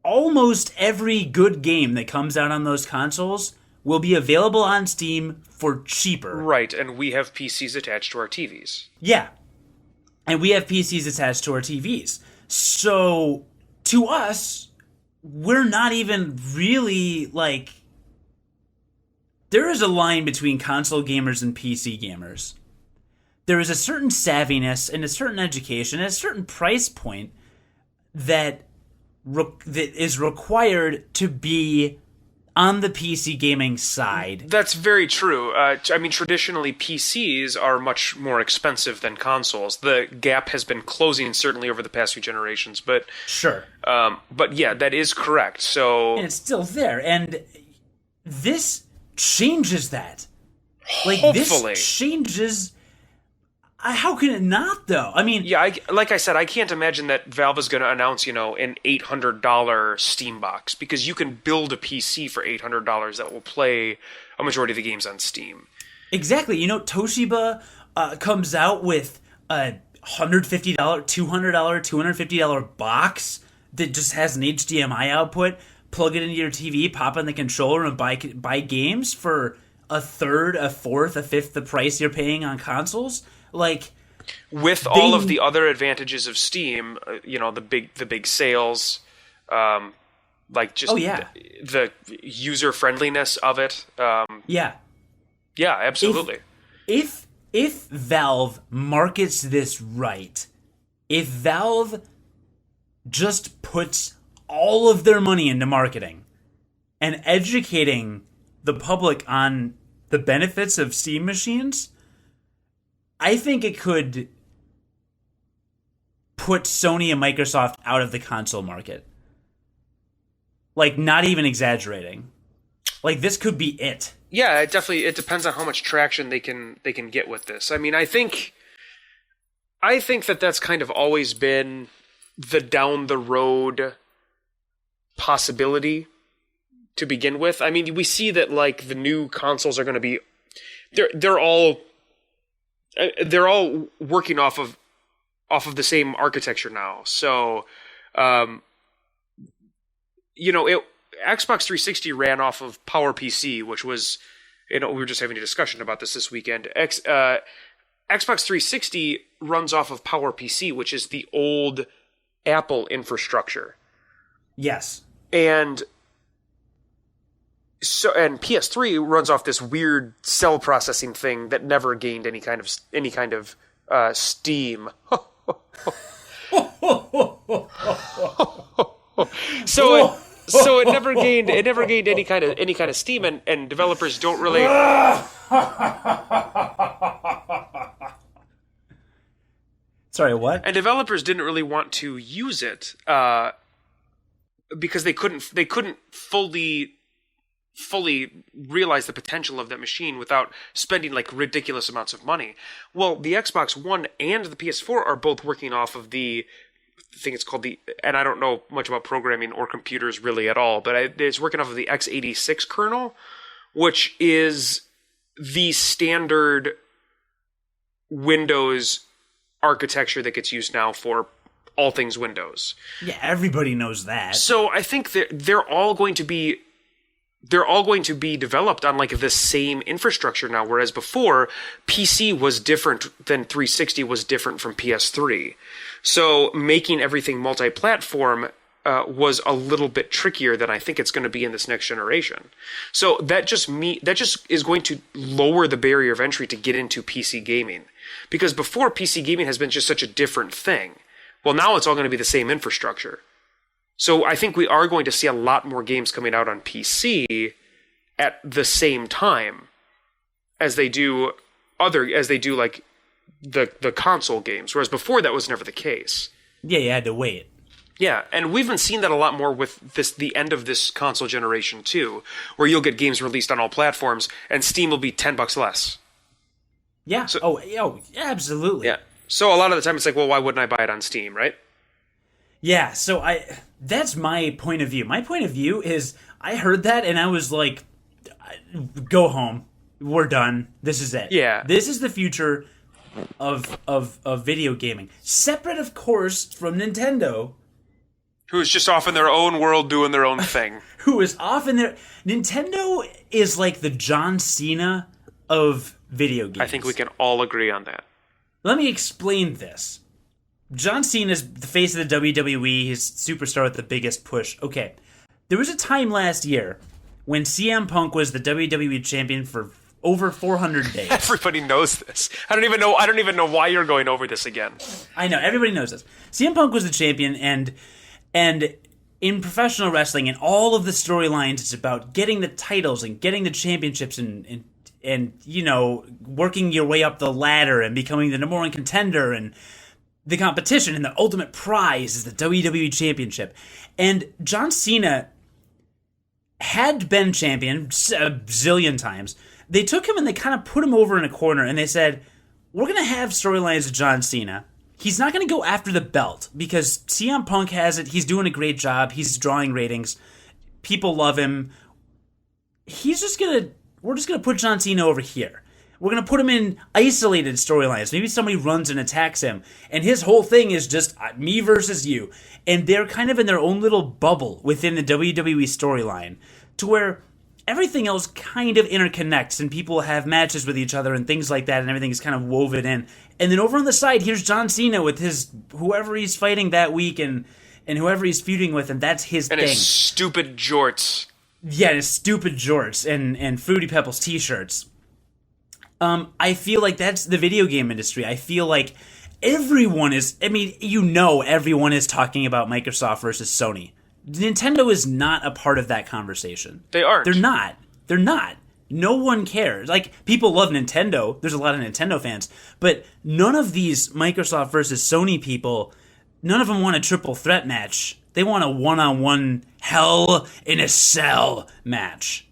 almost every good game that comes out on those consoles will be available on Steam for cheaper. Right, and we have PCs attached to our TVs. Yeah. And we have PCs attached to our TVs. So, to us, we're not even really, like... There is a line between console gamers and PC gamers. There is a certain savviness and a certain education and a certain price point that is required to be on the PC gaming side. That's very true. I mean, traditionally, PCs are much more expensive than consoles. The gap has been closing, certainly, over the past few generations. But sure. But yeah, that is correct. So, and it's still there. And this changes that. Like, hopefully. This changes... How can it not, though? I mean... Yeah, like I said, I can't imagine that Valve is going to announce, an $800 Steam box, because you can build a PC for $800 that will play a majority of the games on Steam. Exactly. Toshiba comes out with a $150, $200, $250 box that just has an HDMI output, plug it into your TV, pop on the controller, and buy games for a third, a fourth, a fifth the price you're paying on consoles. Like, with all of the other advantages of Steam, the big sales, like just the user friendliness of it. Yeah, absolutely. If Valve markets this right, if Valve just puts all of their money into marketing and educating the public on the benefits of Steam machines, I think it could put Sony and Microsoft out of the console market. Like, not even exaggerating. Like, this could be it. Yeah, it depends on how much traction they can get with this. I mean, I think that that's kind of always been the down the road possibility to begin with. I mean, we see that, like, the new consoles are going to be they're all working off of the same architecture now. So, Xbox 360 ran off of PowerPC, which was, we were just having a discussion about this weekend. Xbox 360 runs off of PowerPC, which is the old Apple infrastructure. Yes. And PS3 runs off this weird cell processing thing that never gained any kind of steam. So it never gained any kind of steam, and developers don't really. Sorry, what? And developers didn't really want to use it because they couldn't fully realize the potential of that machine without spending like ridiculous amounts of money. Well, the Xbox One and the PS4 are both working off of the thing it's called and I don't know much about programming or computers really at all, but it's working off of the x86 kernel, which is the standard Windows architecture that gets used now for all things Windows. Yeah, everybody knows that. So I think they're all going to be developed on like the same infrastructure now, whereas before PC was different than 360 was different from PS3. So making everything multi-platform was a little bit trickier than I think it's going to be in this next generation. So that just is going to lower the barrier of entry to get into PC gaming, because before PC gaming has been just such a different thing. Well, now it's all going to be the same infrastructure. So I think we are going to see a lot more games coming out on PC at the same time as they do like the console games, whereas before that was never the case. Yeah, you had to wait. Yeah, and we've been seeing that a lot more with the end of this console generation too, where you'll get games released on all platforms and Steam will be $10 less. Yeah. So, absolutely. Yeah. So a lot of the time it's like, well, why wouldn't I buy it on Steam, right? Yeah, so that's my point of view. My point of view is I heard that and I was like, go home. We're done. This is it. Yeah. This is the future of video gaming. Separate, of course, from Nintendo, Who's just off in their own world doing their own thing. who is off in there. Nintendo is like the John Cena of video games. I think we can all agree on that. Let me explain this. John Cena is the face of the WWE. He's superstar with the biggest push. Okay. There was a time last year when CM Punk was the WWE champion for over 400 days. Everybody knows this. I don't even know why you're going over this again. I know, everybody knows this. CM Punk was the champion, and in professional wrestling and all of the storylines, it's about getting the titles and getting the championships and you know, working your way up the ladder and becoming the number one contender, and the competition and the ultimate prize is the WWE Championship. And John Cena had been champion a zillion times. They took him and they kind of put him over in a corner and they said, we're going to have storylines with John Cena. He's not going to go after the belt because CM Punk has it. He's doing a great job. He's drawing ratings. People love him. We're just going to put John Cena over here. We're going to put him in isolated storylines. Maybe somebody runs and attacks him. And his whole thing is just me versus you. And they're kind of in their own little bubble within the WWE storyline to where everything else kind of interconnects and people have matches with each other and things like that and everything is kind of woven in. And then over on the side, here's John Cena with his whoever he's fighting that week and whoever he's feuding with, and that's his thing. And his stupid jorts. Yeah, his stupid jorts and Fruity Pebbles t-shirts. I feel like that's the video game industry. I feel like everyone is talking about Microsoft versus Sony. Nintendo is not a part of that conversation. They aren't. They're not. No one cares. Like, people love Nintendo. There's a lot of Nintendo fans. But none of these Microsoft versus Sony people, none of them want a triple threat match. They want a one-on-one Hell in a Cell match.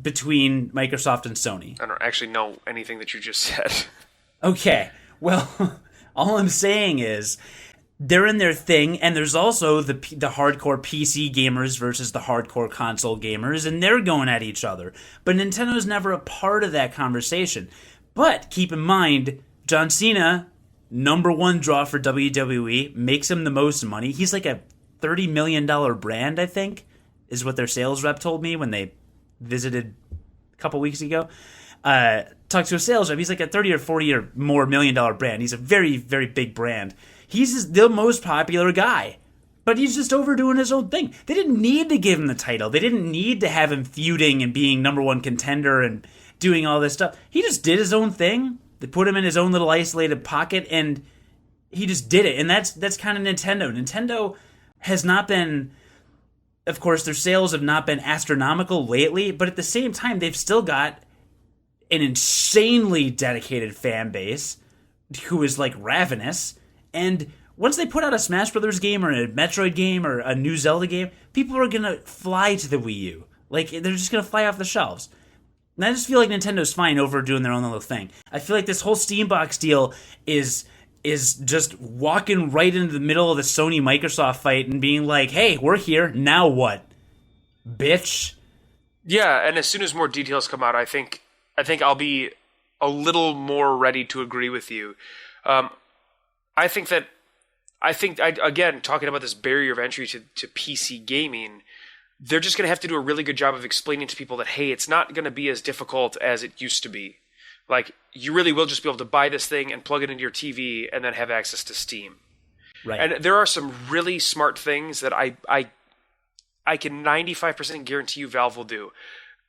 Between Microsoft and Sony. I don't actually know anything that you just said. Okay, well, all I'm saying is they're in their thing, and there's also the hardcore PC gamers versus the hardcore console gamers, and they're going at each other. But Nintendo's never a part of that conversation. But keep in mind, John Cena, number one draw for WWE, makes him the most money. He's like a $30 million brand, I think, is what their sales rep told me when they visited a couple weeks ago. Talked to a sales rep. He's like a 30 or 40 or more $1 million brand. He's a very, very big brand. He's the most popular guy, but he's just overdoing his own thing. They didn't need to give him the title. They didn't need to have him feuding and being number one contender and doing all this stuff. He just did his own thing. They put him in his own little isolated pocket, and he just did it. And that's kind of Nintendo. Nintendo has not been... Of course, their sales have not been astronomical lately, but at the same time, they've still got an insanely dedicated fan base who is like ravenous. And once they put out a Smash Brothers game or a Metroid game or a new Zelda game, people are going to fly to the Wii U. Like, they're just going to fly off the shelves. And I just feel like Nintendo's fine overdoing their own little thing. I feel like this whole Steambox deal is just walking right into the middle of the Sony-Microsoft fight and being like, hey, we're here, now what? Bitch. Yeah, and as soon as more details come out, I think I'll be a little more ready to agree with you. Again, talking about this barrier of entry to PC gaming, they're just going to have to do a really good job of explaining to people that, hey, it's not going to be as difficult as it used to be. Like, you really will just be able to buy this thing and plug it into your TV and then have access to Steam. Right. And there are some really smart things that I can 95% guarantee you Valve will do.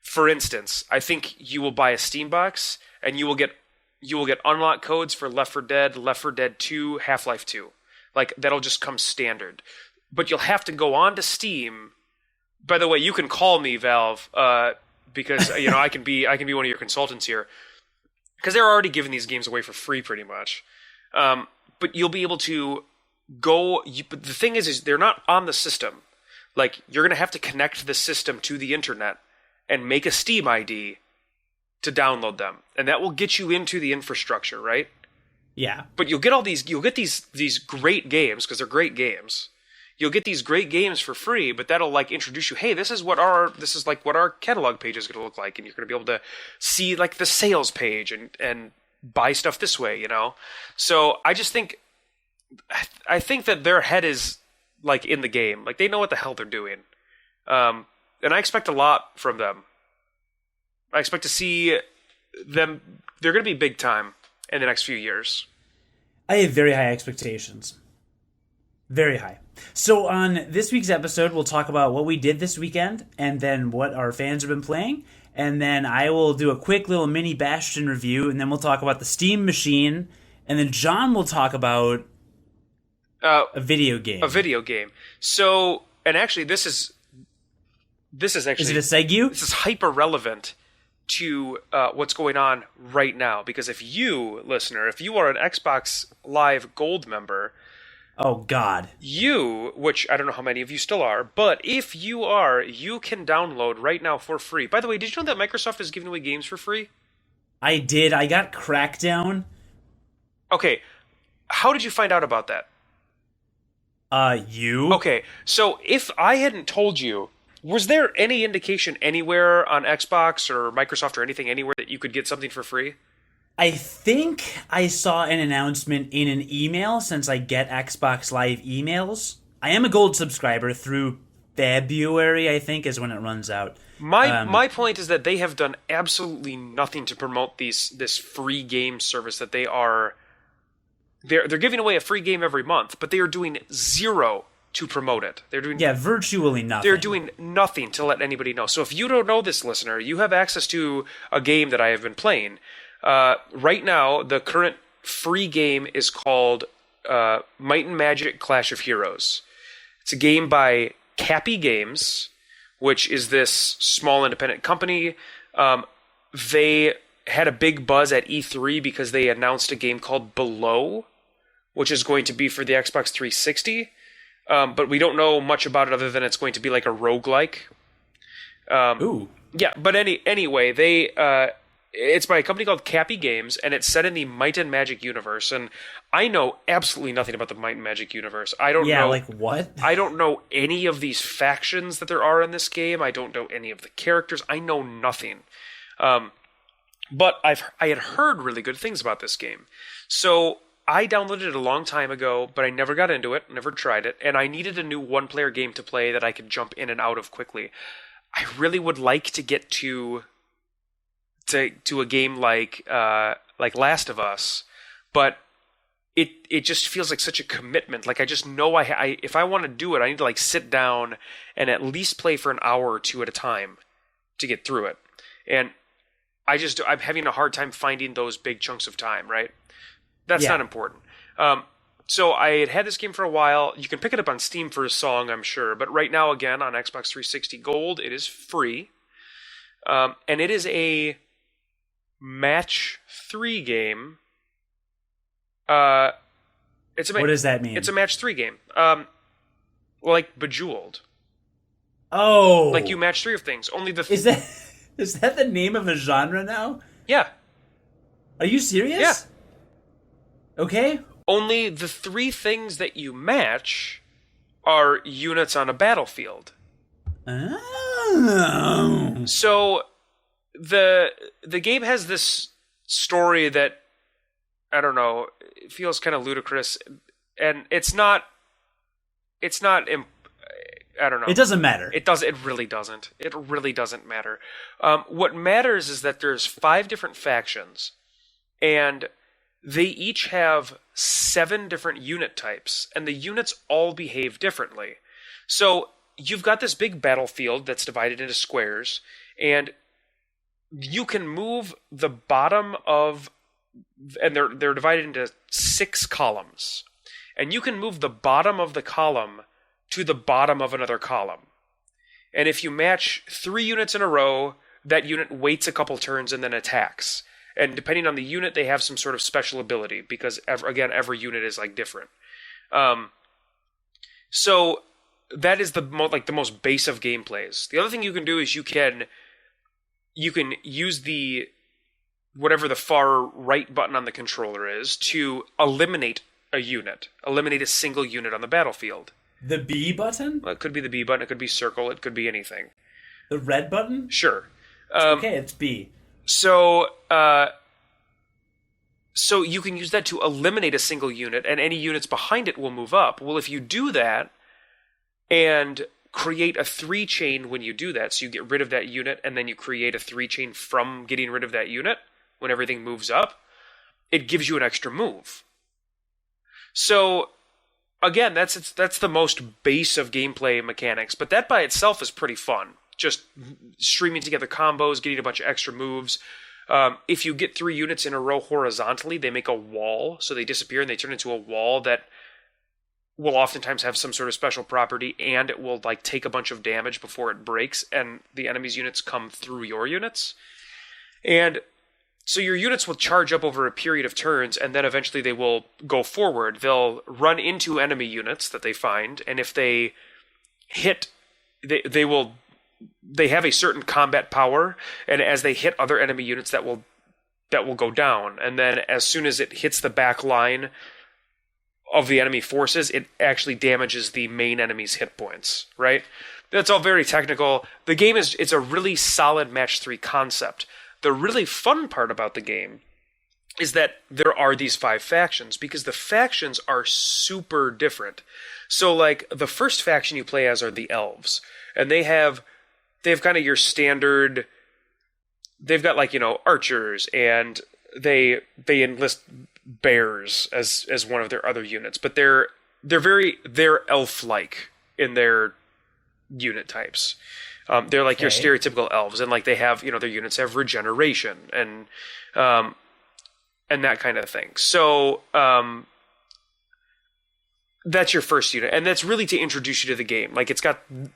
For instance, I think you will buy a Steam box and you will get unlock codes for Left 4 Dead 2, Half-Life 2. Like, that'll just come standard. But you'll have to go on to Steam. By the way, you can call me, Valve, because I can be one of your consultants here. Because they're already giving these games away for free, pretty much. But you'll be able to go. But the thing is they're not on the system. Like, you're going to have to connect the system to the internet and make a Steam ID to download them, and that will get you into the infrastructure, right? Yeah. But you'll get these great games because they're great games. You'll get these great games for free, but that'll like introduce you. Hey, this is what our catalog page is going to look like, and you're going to be able to see like the sales page and buy stuff this way, you know. So I think that their head is like in the game, like they know what the hell they're doing, and I expect a lot from them. I expect to see them. They're going to be big time in the next few years. I have very high expectations. Very high. So on this week's episode, we'll talk about what we did this weekend and then what our fans have been playing. And then I will do a quick little mini Bastion review, and then we'll talk about the Steam machine. And then John will talk about a video game. A video game. So, and actually this is actually... Is it a segue? This is hyper relevant to what's going on right now. Because if you, listener, if you are an Xbox Live Gold member... Oh, God. Which I don't know how many of you still are, but if you are, you can download right now for free. By the way, did you know that Microsoft is giving away games for free? I did. I got Crackdown. Okay. How did you find out about that? You? Okay. So if I hadn't told you, was there any indication anywhere on Xbox or Microsoft or anything anywhere that you could get something for free? I think I saw an announcement in an email since I get Xbox Live emails. I am a gold subscriber through February, I think, is when it runs out. My point is that they have done absolutely nothing to promote this free game service that they're giving away a free game every month, but they are doing zero to promote it. They're doing virtually nothing. They're doing nothing to let anybody know. So if you don't know this, listener, you have access to a game that I have been playing. Right now, the current free game is called Might and Magic Clash of Heroes. It's a game by Cappy Games, which is this small independent company. They had a big buzz at E3 because they announced a game called Below, which is going to be for the Xbox 360. But we don't know much about it other than it's going to be like a roguelike. Ooh. Yeah, but anyway, it's by a company called Cappy Games, and it's set in the Might and Magic universe. And I know absolutely nothing about the Might and Magic universe. I don't know. Yeah, like what? I don't know any of these factions that there are in this game. I don't know any of the characters. I know nothing. But I had heard really good things about this game. So I downloaded it a long time ago, but I never got into it, never tried it, and I needed a new one-player game to play that I could jump in and out of quickly. I really would like to get to a game like Last of Us, but it just feels like such a commitment. Like I just know I if I want to do it, I need to like sit down and at least play for an hour or two at a time to get through it. And I'm having a hard time finding those big chunks of time, right? That's not important. So I had this game for a while. You can pick it up on Steam for a song, I'm sure. But right now, again, on Xbox 360 Gold, it is free. And it is a match 3 game. What does that mean? It's a match 3 game. Like Bejeweled. Oh. Like you match 3 of things. Only Is that the name of a genre now? Yeah. Are you serious? Yeah. Okay. Only the 3 things that you match are units on a battlefield. Oh. So the game has this story that, I don't know, it feels kind of ludicrous, and it's not I don't know. It doesn't matter. It really doesn't. It really doesn't matter. What matters is that there's 5 different factions, and they each have 7 different unit types, and the units all behave differently. So you've got this big battlefield that's divided into squares, and you can move the bottom of, and they're divided into 6 columns, and you can move the bottom of the column to the bottom of another column. And if you match 3 units in a row, that unit waits a couple turns and then attacks. And depending on the unit, they have some sort of special ability, because every unit is like different. So that is the most base of gameplays. The other thing you can do is you can use the whatever the far right button on the controller is to eliminate a unit, eliminate a single unit on the battlefield. The B button? Well, it could be the B button, it could be circle, it could be anything. The red button? Sure. Okay, it's B. So you can use that to eliminate a single unit, and any units behind it will move up. Well, if you do that and create a 3-chain when you do that, so you get rid of that unit, and then you create a 3-chain from getting rid of that unit when everything moves up, it gives you an extra move. So, again, that's the most base of gameplay mechanics, but that by itself is pretty fun. Just streaming together combos, getting a bunch of extra moves. If you get 3 units in a row horizontally, they make a wall, so they disappear and they turn into a wall that will oftentimes have some sort of special property, and it will like take a bunch of damage before it breaks, and the enemy's units come through your units. And so your units will charge up over a period of turns, and then eventually they will go forward. They'll run into enemy units that they find, and if they hit, they have a certain combat power, and as they hit other enemy units, that will go down. And then as soon as it hits the back line of the enemy forces, it actually damages the main enemy's hit points, right? That's all very technical. The game it's a really solid match 3 concept. The really fun part about the game is that there are these 5 factions, because the factions are super different. So like the first faction you play as are the elves, and they have kind of your standard, they've got like, archers, and they enlist bears as one of their other units, but they're elf-like in their unit types. They're like your stereotypical elves, and like they have, their units have regeneration and that kind of thing. So that's your first unit, and that's really to introduce you to the game. Like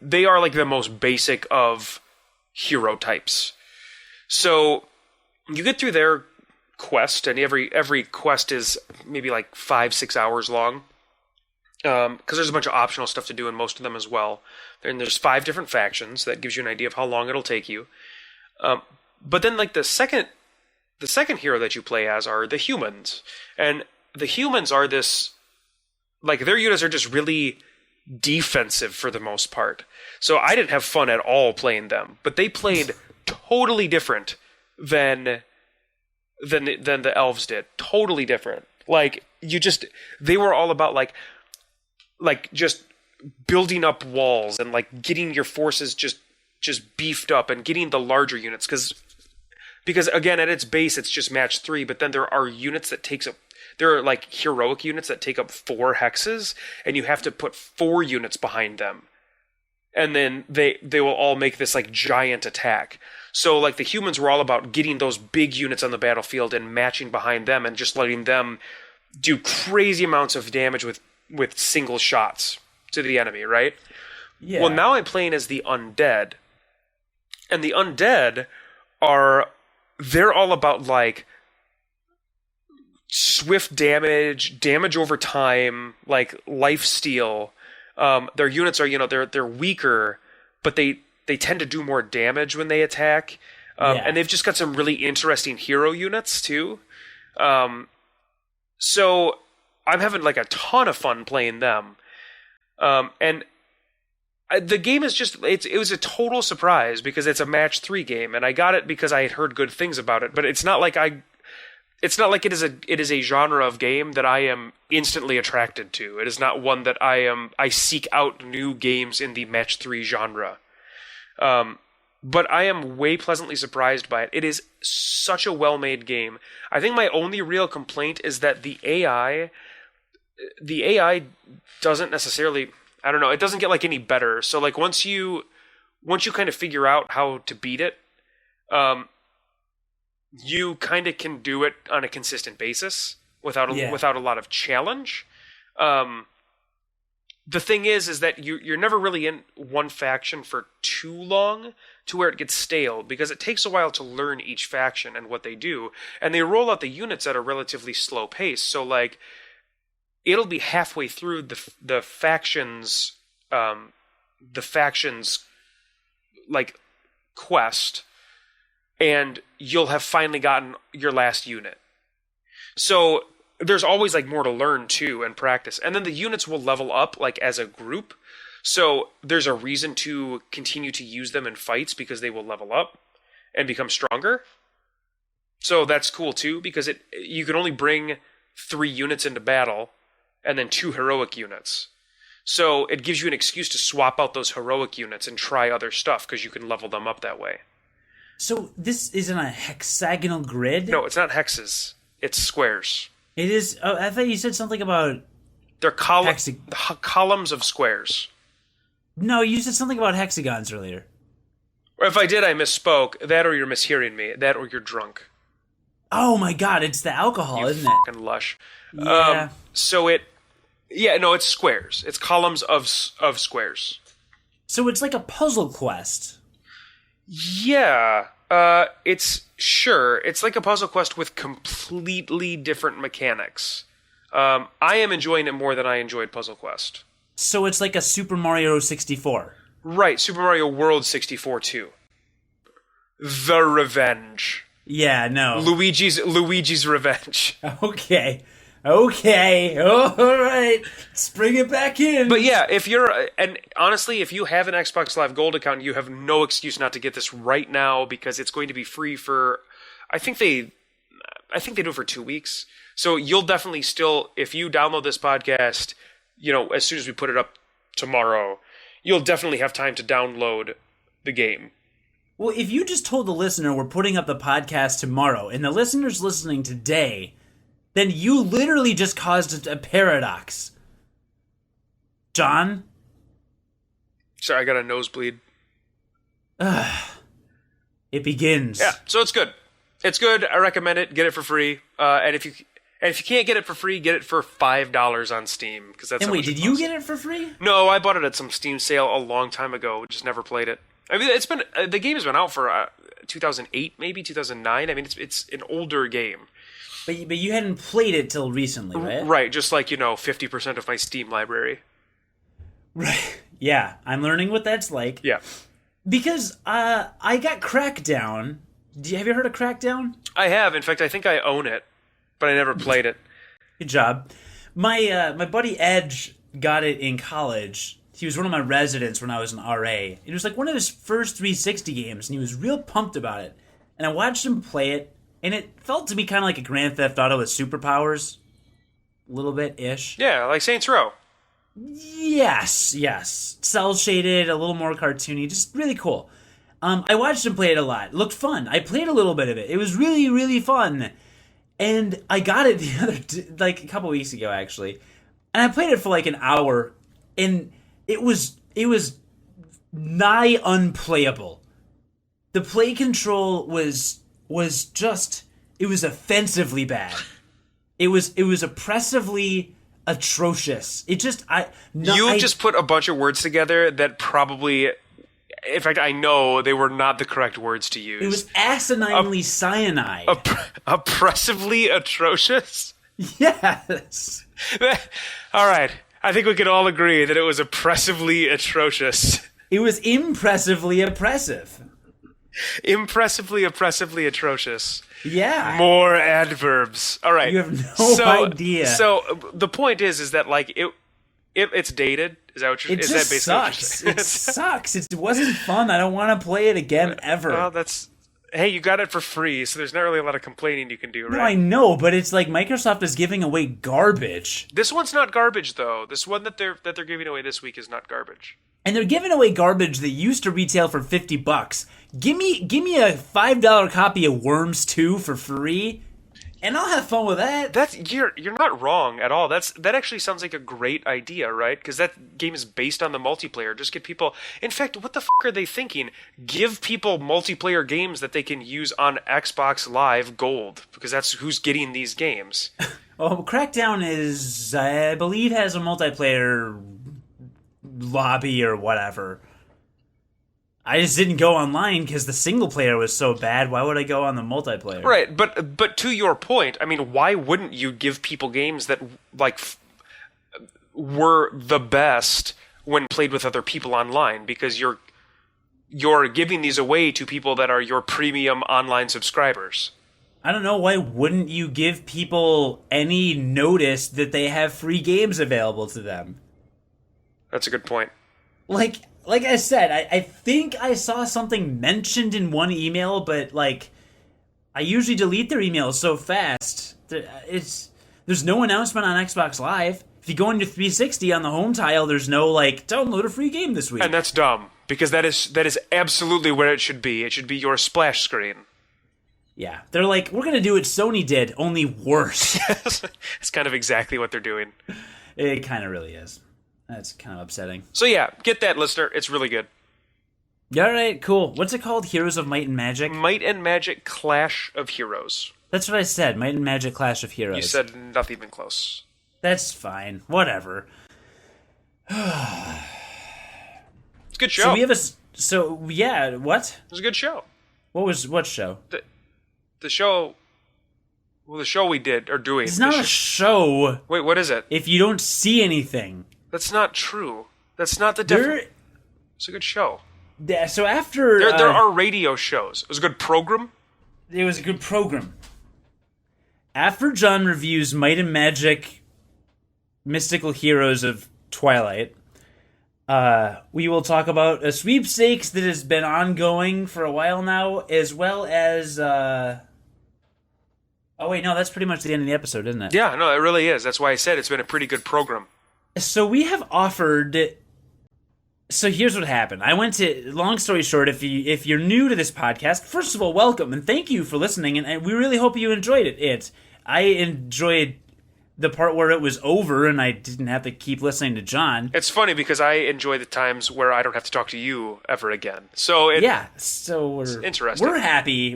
they are like the most basic of hero types. So you get through their quest, and every quest is maybe like 5-6 hours long, because there's a bunch of optional stuff to do in most of them as well. And there's 5 different factions. That gives you an idea of how long it'll take you. But then like the second hero that you play as are the humans, and the humans are this, like, their units are just really defensive for the most part. So I didn't have fun at all playing them, but they played totally different than the elves did. Totally different. Like, they were all about like just building up walls and like getting your forces just beefed up and getting the larger units, because again, at its base it's just match 3, but then there are units that there are like heroic units that take up 4 hexes, and you have to put 4 units behind them, and then they will all make this like giant attack. So like the humans were all about getting those big units on the battlefield and matching behind them and just letting them do crazy amounts of damage with single shots to the enemy, right? Yeah. Well, now I'm playing as the undead, and the undead they're all about like swift damage over time, like lifesteal. Their units are, they're weaker, but they tend to do more damage when they attack. And they've just got some really interesting hero units too. So I'm having like a ton of fun playing them. And the game is just, it was a total surprise, because it's a match 3 game, and I got it because I had heard good things about it, but it's not like it is a genre of game that I am instantly attracted to. It is not one that I seek out new games in the match 3 genre. But I am way pleasantly surprised by it. It is such a well-made game. I think my only real complaint is that the AI doesn't necessarily, I don't know, it doesn't get like any better. So like once you kind of figure out how to beat it, you kind of can do it on a consistent basis without a lot of challenge. The thing is that you're never really in one faction for too long to where it gets stale, because it takes a while to learn each faction and what they do, and they roll out the units at a relatively slow pace. So like it'll be halfway through the factions like quest, and you'll have finally gotten your last unit. So there's always like more to learn too and practice. And then the units will level up like as a group. So there's a reason to continue to use them in fights because they will level up and become stronger. So that's cool too, because you can only bring 3 units into battle and then 2 heroic units. So it gives you an excuse to swap out those heroic units and try other stuff because you can level them up that way. So this isn't a hexagonal grid? No, it's not hexes. It's squares. It is. Oh, I thought you said something about. They're columns of squares. No, you said something about hexagons earlier. Or if I did, I misspoke. That or you're mishearing me. That or you're drunk. Oh my god, it's the alcohol, isn't it? Fucking lush. Yeah. It's squares. It's columns of squares. So it's like a puzzle quest. Yeah. It's like a puzzle quest with completely different mechanics. I am enjoying it more than I enjoyed Puzzle Quest. So it's like a Super Mario 64. Right, Super Mario World 64 too. The Revenge. Yeah, no. Luigi's Revenge. Okay. All right. Let's bring it back in. But yeah, and honestly, if you have an Xbox Live Gold account, you have no excuse not to get this right now because it's going to be free for, I think they do it for 2 weeks. So you'll definitely still, if you download this podcast, as soon as we put it up tomorrow, you'll definitely have time to download the game. Well, if you just told the listener we're putting up the podcast tomorrow, and the listener's listening today, then you literally just caused a paradox. John? Sorry, I got a nosebleed. It begins. Yeah, so it's good. It's good. I recommend it. Get it for free. And if you can't get it for free, get it for $5 on Steam because that's. And wait, did you get it for free? No, I bought it at some Steam sale a long time ago. Just never played it. I mean, the game has been out for 2008, maybe 2009. I mean, it's an older game. But you hadn't played it till recently, right? Right, just like 50% of my Steam library. Right. Yeah, I'm learning what that's like. Yeah. Because I got Crackdown. Have you heard of Crackdown? I have. In fact, I think I own it, but I never played it. Good job. My buddy Edge got it in college. He was one of my residents when I was an RA. It was like one of his first 360 games, and he was real pumped about it. And I watched him play it, and it felt to me kind of like a Grand Theft Auto with superpowers. A little bit-ish. Yeah, like Saints Row. Yes. Cell-shaded, a little more cartoony, just really cool. I watched him play it a lot. It looked fun. I played a little bit of it. It was really, really fun. And I got it a couple weeks ago, actually. And I played it for like an hour, and it was nigh unplayable. The play control was just, it was offensively bad. It was oppressively atrocious. It just just put a bunch of words together that probably, in fact, I know they were not the correct words to use. It was asininely cyanide. Oppressively atrocious? Yes. All right. I think we can all agree that it was oppressively atrocious. It was impressively oppressive. Impressively oppressive Yeah. More adverbs. All right. You have no idea. So the point is that like it's dated. Is that what you're? It just sucks. It sucks. It wasn't fun. I don't want to play it again ever. Well, hey, you got it for free, so there's not really a lot of complaining you can do, right? No, I know, but it's like Microsoft is giving away garbage. This one's not garbage though. This one that they're giving away this week is not garbage. And they're giving away garbage that used to retail for $50. Give me a $5 copy of Worms 2 for free, and I'll have fun with that. You're not wrong at all. That actually sounds like a great idea, right? Because that game is based on the multiplayer. Just get people. In fact, what the are they thinking? Give people multiplayer games that they can use on Xbox Live Gold, because that's who's getting these games. Well, Crackdown is, I believe, has a multiplayer lobby or whatever. I just didn't go online because the single player was so bad. Why would I go on the multiplayer? Right, but to your point, I mean, why wouldn't you give people games that were the best when played with other people online? Because you're giving these away to people that are your premium online subscribers. I don't know, why wouldn't you give people any notice that they have free games available to them? That's a good point. Like I said, I think I saw something mentioned in one email, but like, I usually delete their emails so fast. There's no announcement on Xbox Live. If you go into 360 on the home tile, there's no like, download a free game this week. And that's dumb, because that is absolutely where it should be. It should be your splash screen. Yeah, they're like, we're gonna do what Sony did, only worse. It's kind of exactly what they're doing. It kind of really is. That's kind of upsetting. So yeah, get that, listener. It's really good. All right, cool. What's it called? Heroes of Might and Magic? Might and Magic Clash of Heroes. That's what I said. Might and Magic Clash of Heroes. You said not even close. That's fine. Whatever. It's a good show. So we have yeah, what? It was a good show. What show? The show... Well, the show we did, or doing... It's not a show. Wait, what is it? If you don't see anything. That's not true. That's not the definition. It's a good show. Yeah, so after... There are radio shows. It was a good program. It was a good program. After John reviews Might and Magic Mystical Heroes of Twilight, we will talk about a sweepstakes that has been ongoing for a while now, as well as... Oh, wait, no, that's pretty much the end of the episode, isn't it? Yeah, no, it really is. That's why I said it's been a pretty good program. So we have offered... So here's what happened. I went to... Long story short, if you're new to this podcast, first of all, welcome, and thank you for listening, and we really hope you enjoyed it. I enjoyed the part where it was over, and I didn't have to keep listening to John. It's funny, because I enjoy the times where I don't have to talk to you ever again. So we're interesting. We're happy.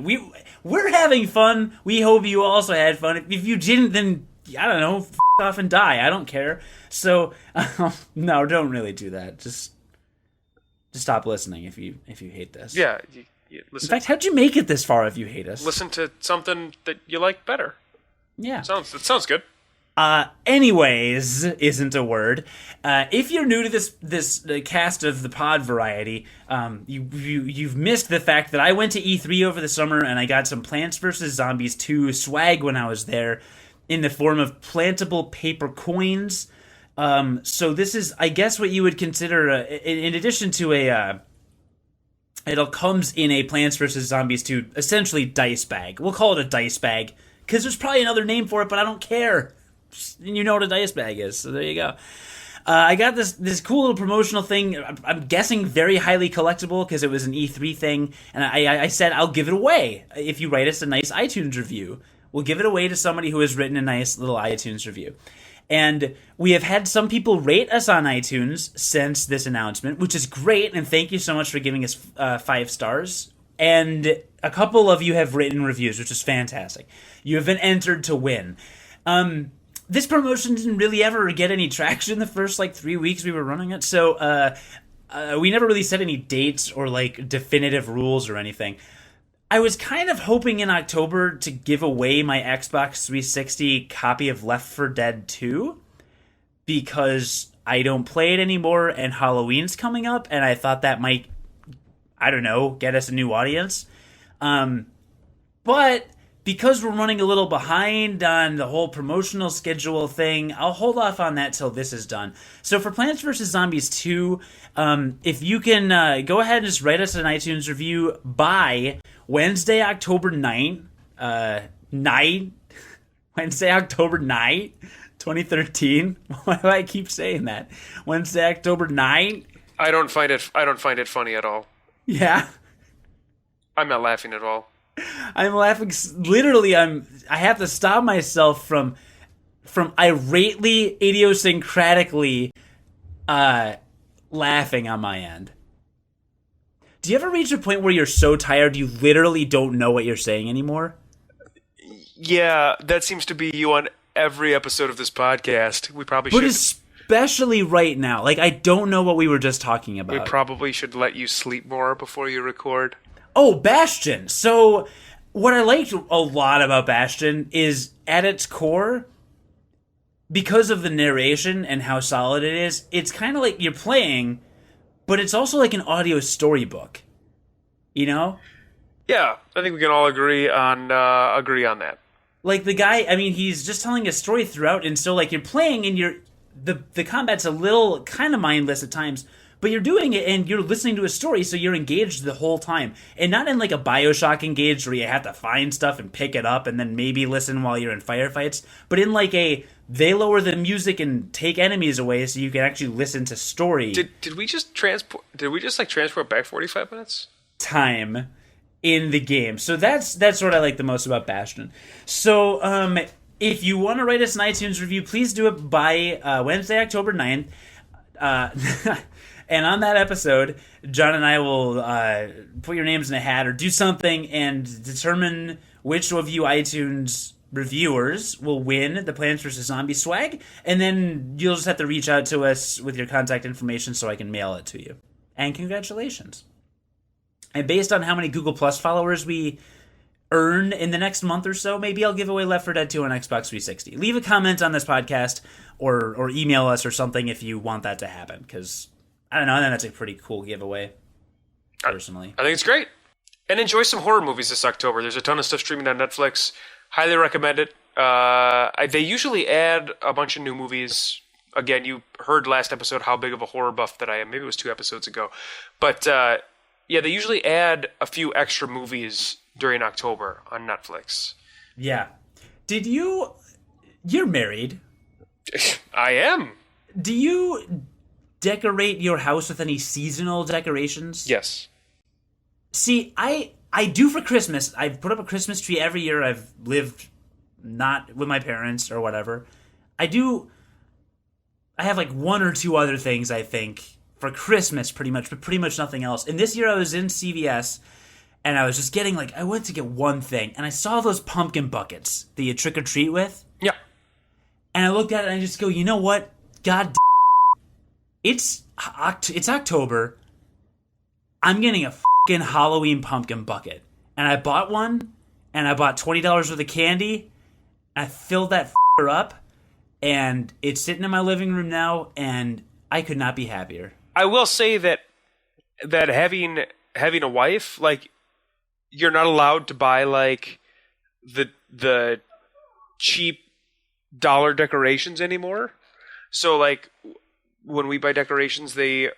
We're having fun. We hope you also had fun. If you didn't, then... I don't know, off and die. I don't care. So, no, don't really do that. Just stop listening if you hate this. Yeah. Listen. In fact, how'd you make it this far if you hate us? Listen to something that you like better. Yeah. It sounds good. Anyways, isn't a word. If you're new to this cast of the pod variety, you've missed the fact that I went to E3 over the summer and I got some Plants vs. Zombies 2 swag when I was there, in the form of plantable paper coins. So this is, I guess, what you would consider, in addition to it comes in a Plants vs. Zombies 2, essentially dice bag. We'll call it a dice bag, because there's probably another name for it, but I don't care. You know what a dice bag is, so there you go. I got this cool little promotional thing. I'm guessing very highly collectible, because it was an E3 thing, and I said I'll give it away if you write us a nice iTunes review. We'll give it away to somebody who has written a nice little iTunes review. And we have had some people rate us on iTunes since this announcement, which is great, and thank you so much for giving us 5 stars. And a couple of you have written reviews, which is fantastic. You have been entered to win. This promotion didn't really ever get any traction the first 3 weeks we were running it, so we never really set any dates or definitive rules or anything. I was kind of hoping in October to give away my Xbox 360 copy of Left 4 Dead 2, because I don't play it anymore and Halloween's coming up, and I thought that might, I don't know, get us a new audience. But because we're running a little behind on the whole promotional schedule thing, I'll hold off on that till this is done. So for Plants vs. Zombies 2, if you can go ahead and just write us an iTunes review by Wednesday, October 9th, Wednesday, October 9th, 2013. Why do I keep saying that? Wednesday, October 9th? I don't find it funny at all. Yeah. I'm not laughing at all. I'm laughing. Literally, I have to stop myself from irately, idiosyncratically laughing on my end. Do you ever reach a point where you're so tired you literally don't know what you're saying anymore? Yeah, that seems to be you on every episode of this podcast. We probably should. But especially right now. I don't know what we were just talking about. We probably should let you sleep more before you record. Oh, Bastion. So what I liked a lot about Bastion is, at its core, because of the narration and how solid it is, it's kind of like you're playing, but it's also like an audio storybook. You know? Yeah, I think we can all agree on that. Like, the guy, I mean, he's just telling a story throughout, and so, like, you're playing, and the combat's a little kind of mindless at times, but you're doing it, and you're listening to a story, so you're engaged the whole time. And not in, like, a Bioshock engaged where you have to find stuff and pick it up and then maybe listen while you're in firefights, but in, like, they lower the music and take enemies away so you can actually listen to story. Did we just transport back 45 minutes? Time in the game. So that's what I like the most about Bastion. So if you want to write us an iTunes review, please do it by Wednesday, October 9th. And on that episode, John and I will put your names in a hat or do something and determine which of you iTunes reviewers will win the Plants vs. Zombies swag. And then you'll just have to reach out to us with your contact information so I can mail it to you. And congratulations. And based on how many Google Plus followers we earn in the next month or so, maybe I'll give away Left 4 Dead 2 on Xbox 360. Leave a comment on this podcast or email us or something if you want that to happen, because, I don't know, I think that's a pretty cool giveaway, personally. I think it's great. And enjoy some horror movies this October. There's a ton of stuff streaming on Netflix. Highly recommend it. They usually add a bunch of new movies. Again, you heard last episode how big of a horror buff that I am. Maybe it was 2 episodes ago. But yeah, they usually add a few extra movies during October on Netflix. Yeah. You're married. I am. Do you decorate your house with any seasonal decorations? Yes. See, I do for Christmas. I've put up a Christmas tree every year I've lived not with my parents or whatever. I have like 1 or 2 other things, I think, for Christmas pretty much, but pretty much nothing else. And this year I was in CVS, and I was just getting, like, I went to get one thing, and I saw those pumpkin buckets that you trick-or-treat with. Yeah. And I looked at it, and I just go, you know what? God it's October. I'm getting a fucking Halloween pumpkin bucket. And I bought one, and I bought $20 worth of candy. I filled that up, and it's sitting in my living room now, and I could not be happier. I will say that having a wife, like, you're not allowed to buy, like, the cheap dollar decorations anymore. So, like, when we buy decorations, they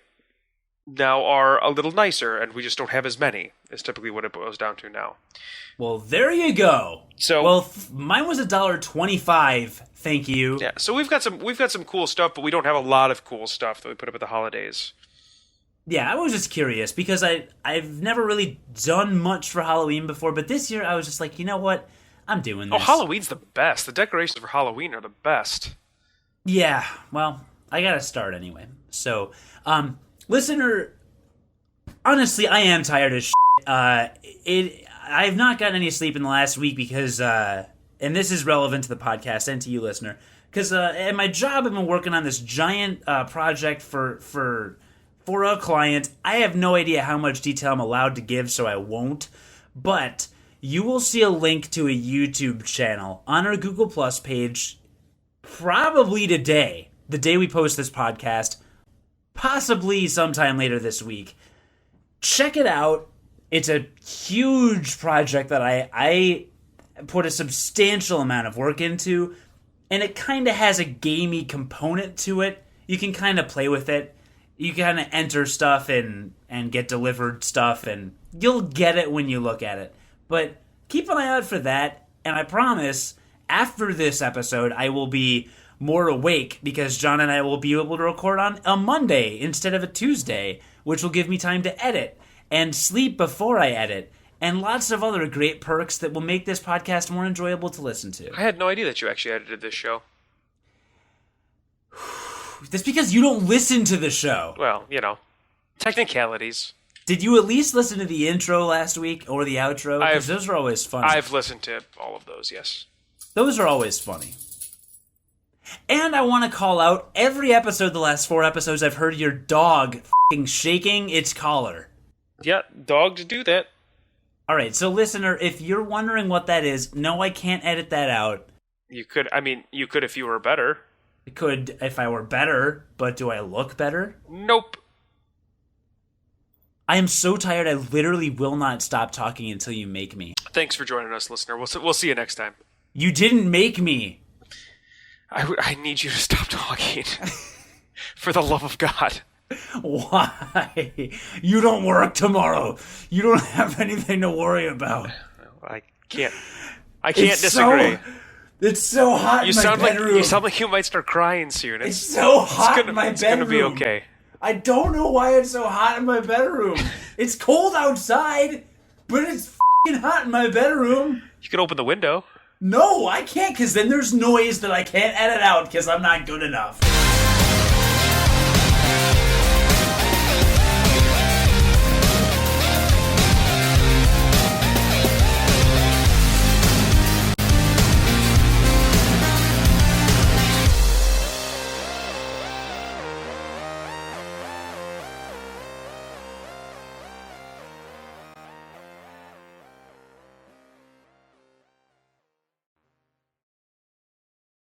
now are a little nicer, and we just don't have as many. Is typically what it boils down to now. Well, there you go. So, well, mine was $1.25. Thank you. Yeah. So we've got some cool stuff, but we don't have a lot of cool stuff that we put up at the holidays. Yeah, I was just curious because I've never really done much for Halloween before, but this year I was just like, you know what? I'm doing this. Oh, Halloween's the best. The decorations for Halloween are the best. Yeah. Well, I gotta start anyway. So, listener, honestly, I am tired as shit. I've not gotten any sleep in the last week because, and this is relevant to the podcast and to you, listener, because at my job I've been working on this giant project for a client. I have no idea how much detail I'm allowed to give, so I won't. But you will see a link to a YouTube channel on our Google Plus page probably today, the day we post this podcast, possibly sometime later this week. Check it out. It's a huge project that I put a substantial amount of work into, and it kind of has a gamey component to it. You can kind of play with it. You kind of enter stuff and get delivered stuff, and you'll get it when you look at it. But keep an eye out for that, and I promise, after this episode, I will be more awake because John and I will be able to record on a Monday instead of a Tuesday, which will give me time to edit and sleep before I edit, and lots of other great perks that will make this podcast more enjoyable to listen to. I had no idea that you actually edited this show. That's because you don't listen to the show. Well, you know, technicalities. Did you at least listen to the intro last week or the outro? Because those are always funny. I've listened to all of those, yes. Those are always funny. And I want to call out, every episode, the last 4 episodes, I've heard your dog f***ing shaking its collar. Yeah, dogs do that. Alright, so listener, if you're wondering what that is, no, I can't edit that out. You could if you were better. I could if I were better, but do I look better? Nope. I am so tired. I literally will not stop talking until you make me. Thanks for joining us, listener. We'll see you next time. You didn't make me. I need you to stop talking. For the love of God. Why? You don't work tomorrow. You don't have anything to worry about. I can't disagree. It's so hot in my bedroom. You sound like you might start crying soon. It's so hot in my bedroom. It's going to be okay. I don't know why it's so hot in my bedroom. It's cold outside, but it's f***ing hot in my bedroom. You could open the window. No, I can't, because then there's noise that I can't edit out because I'm not good enough.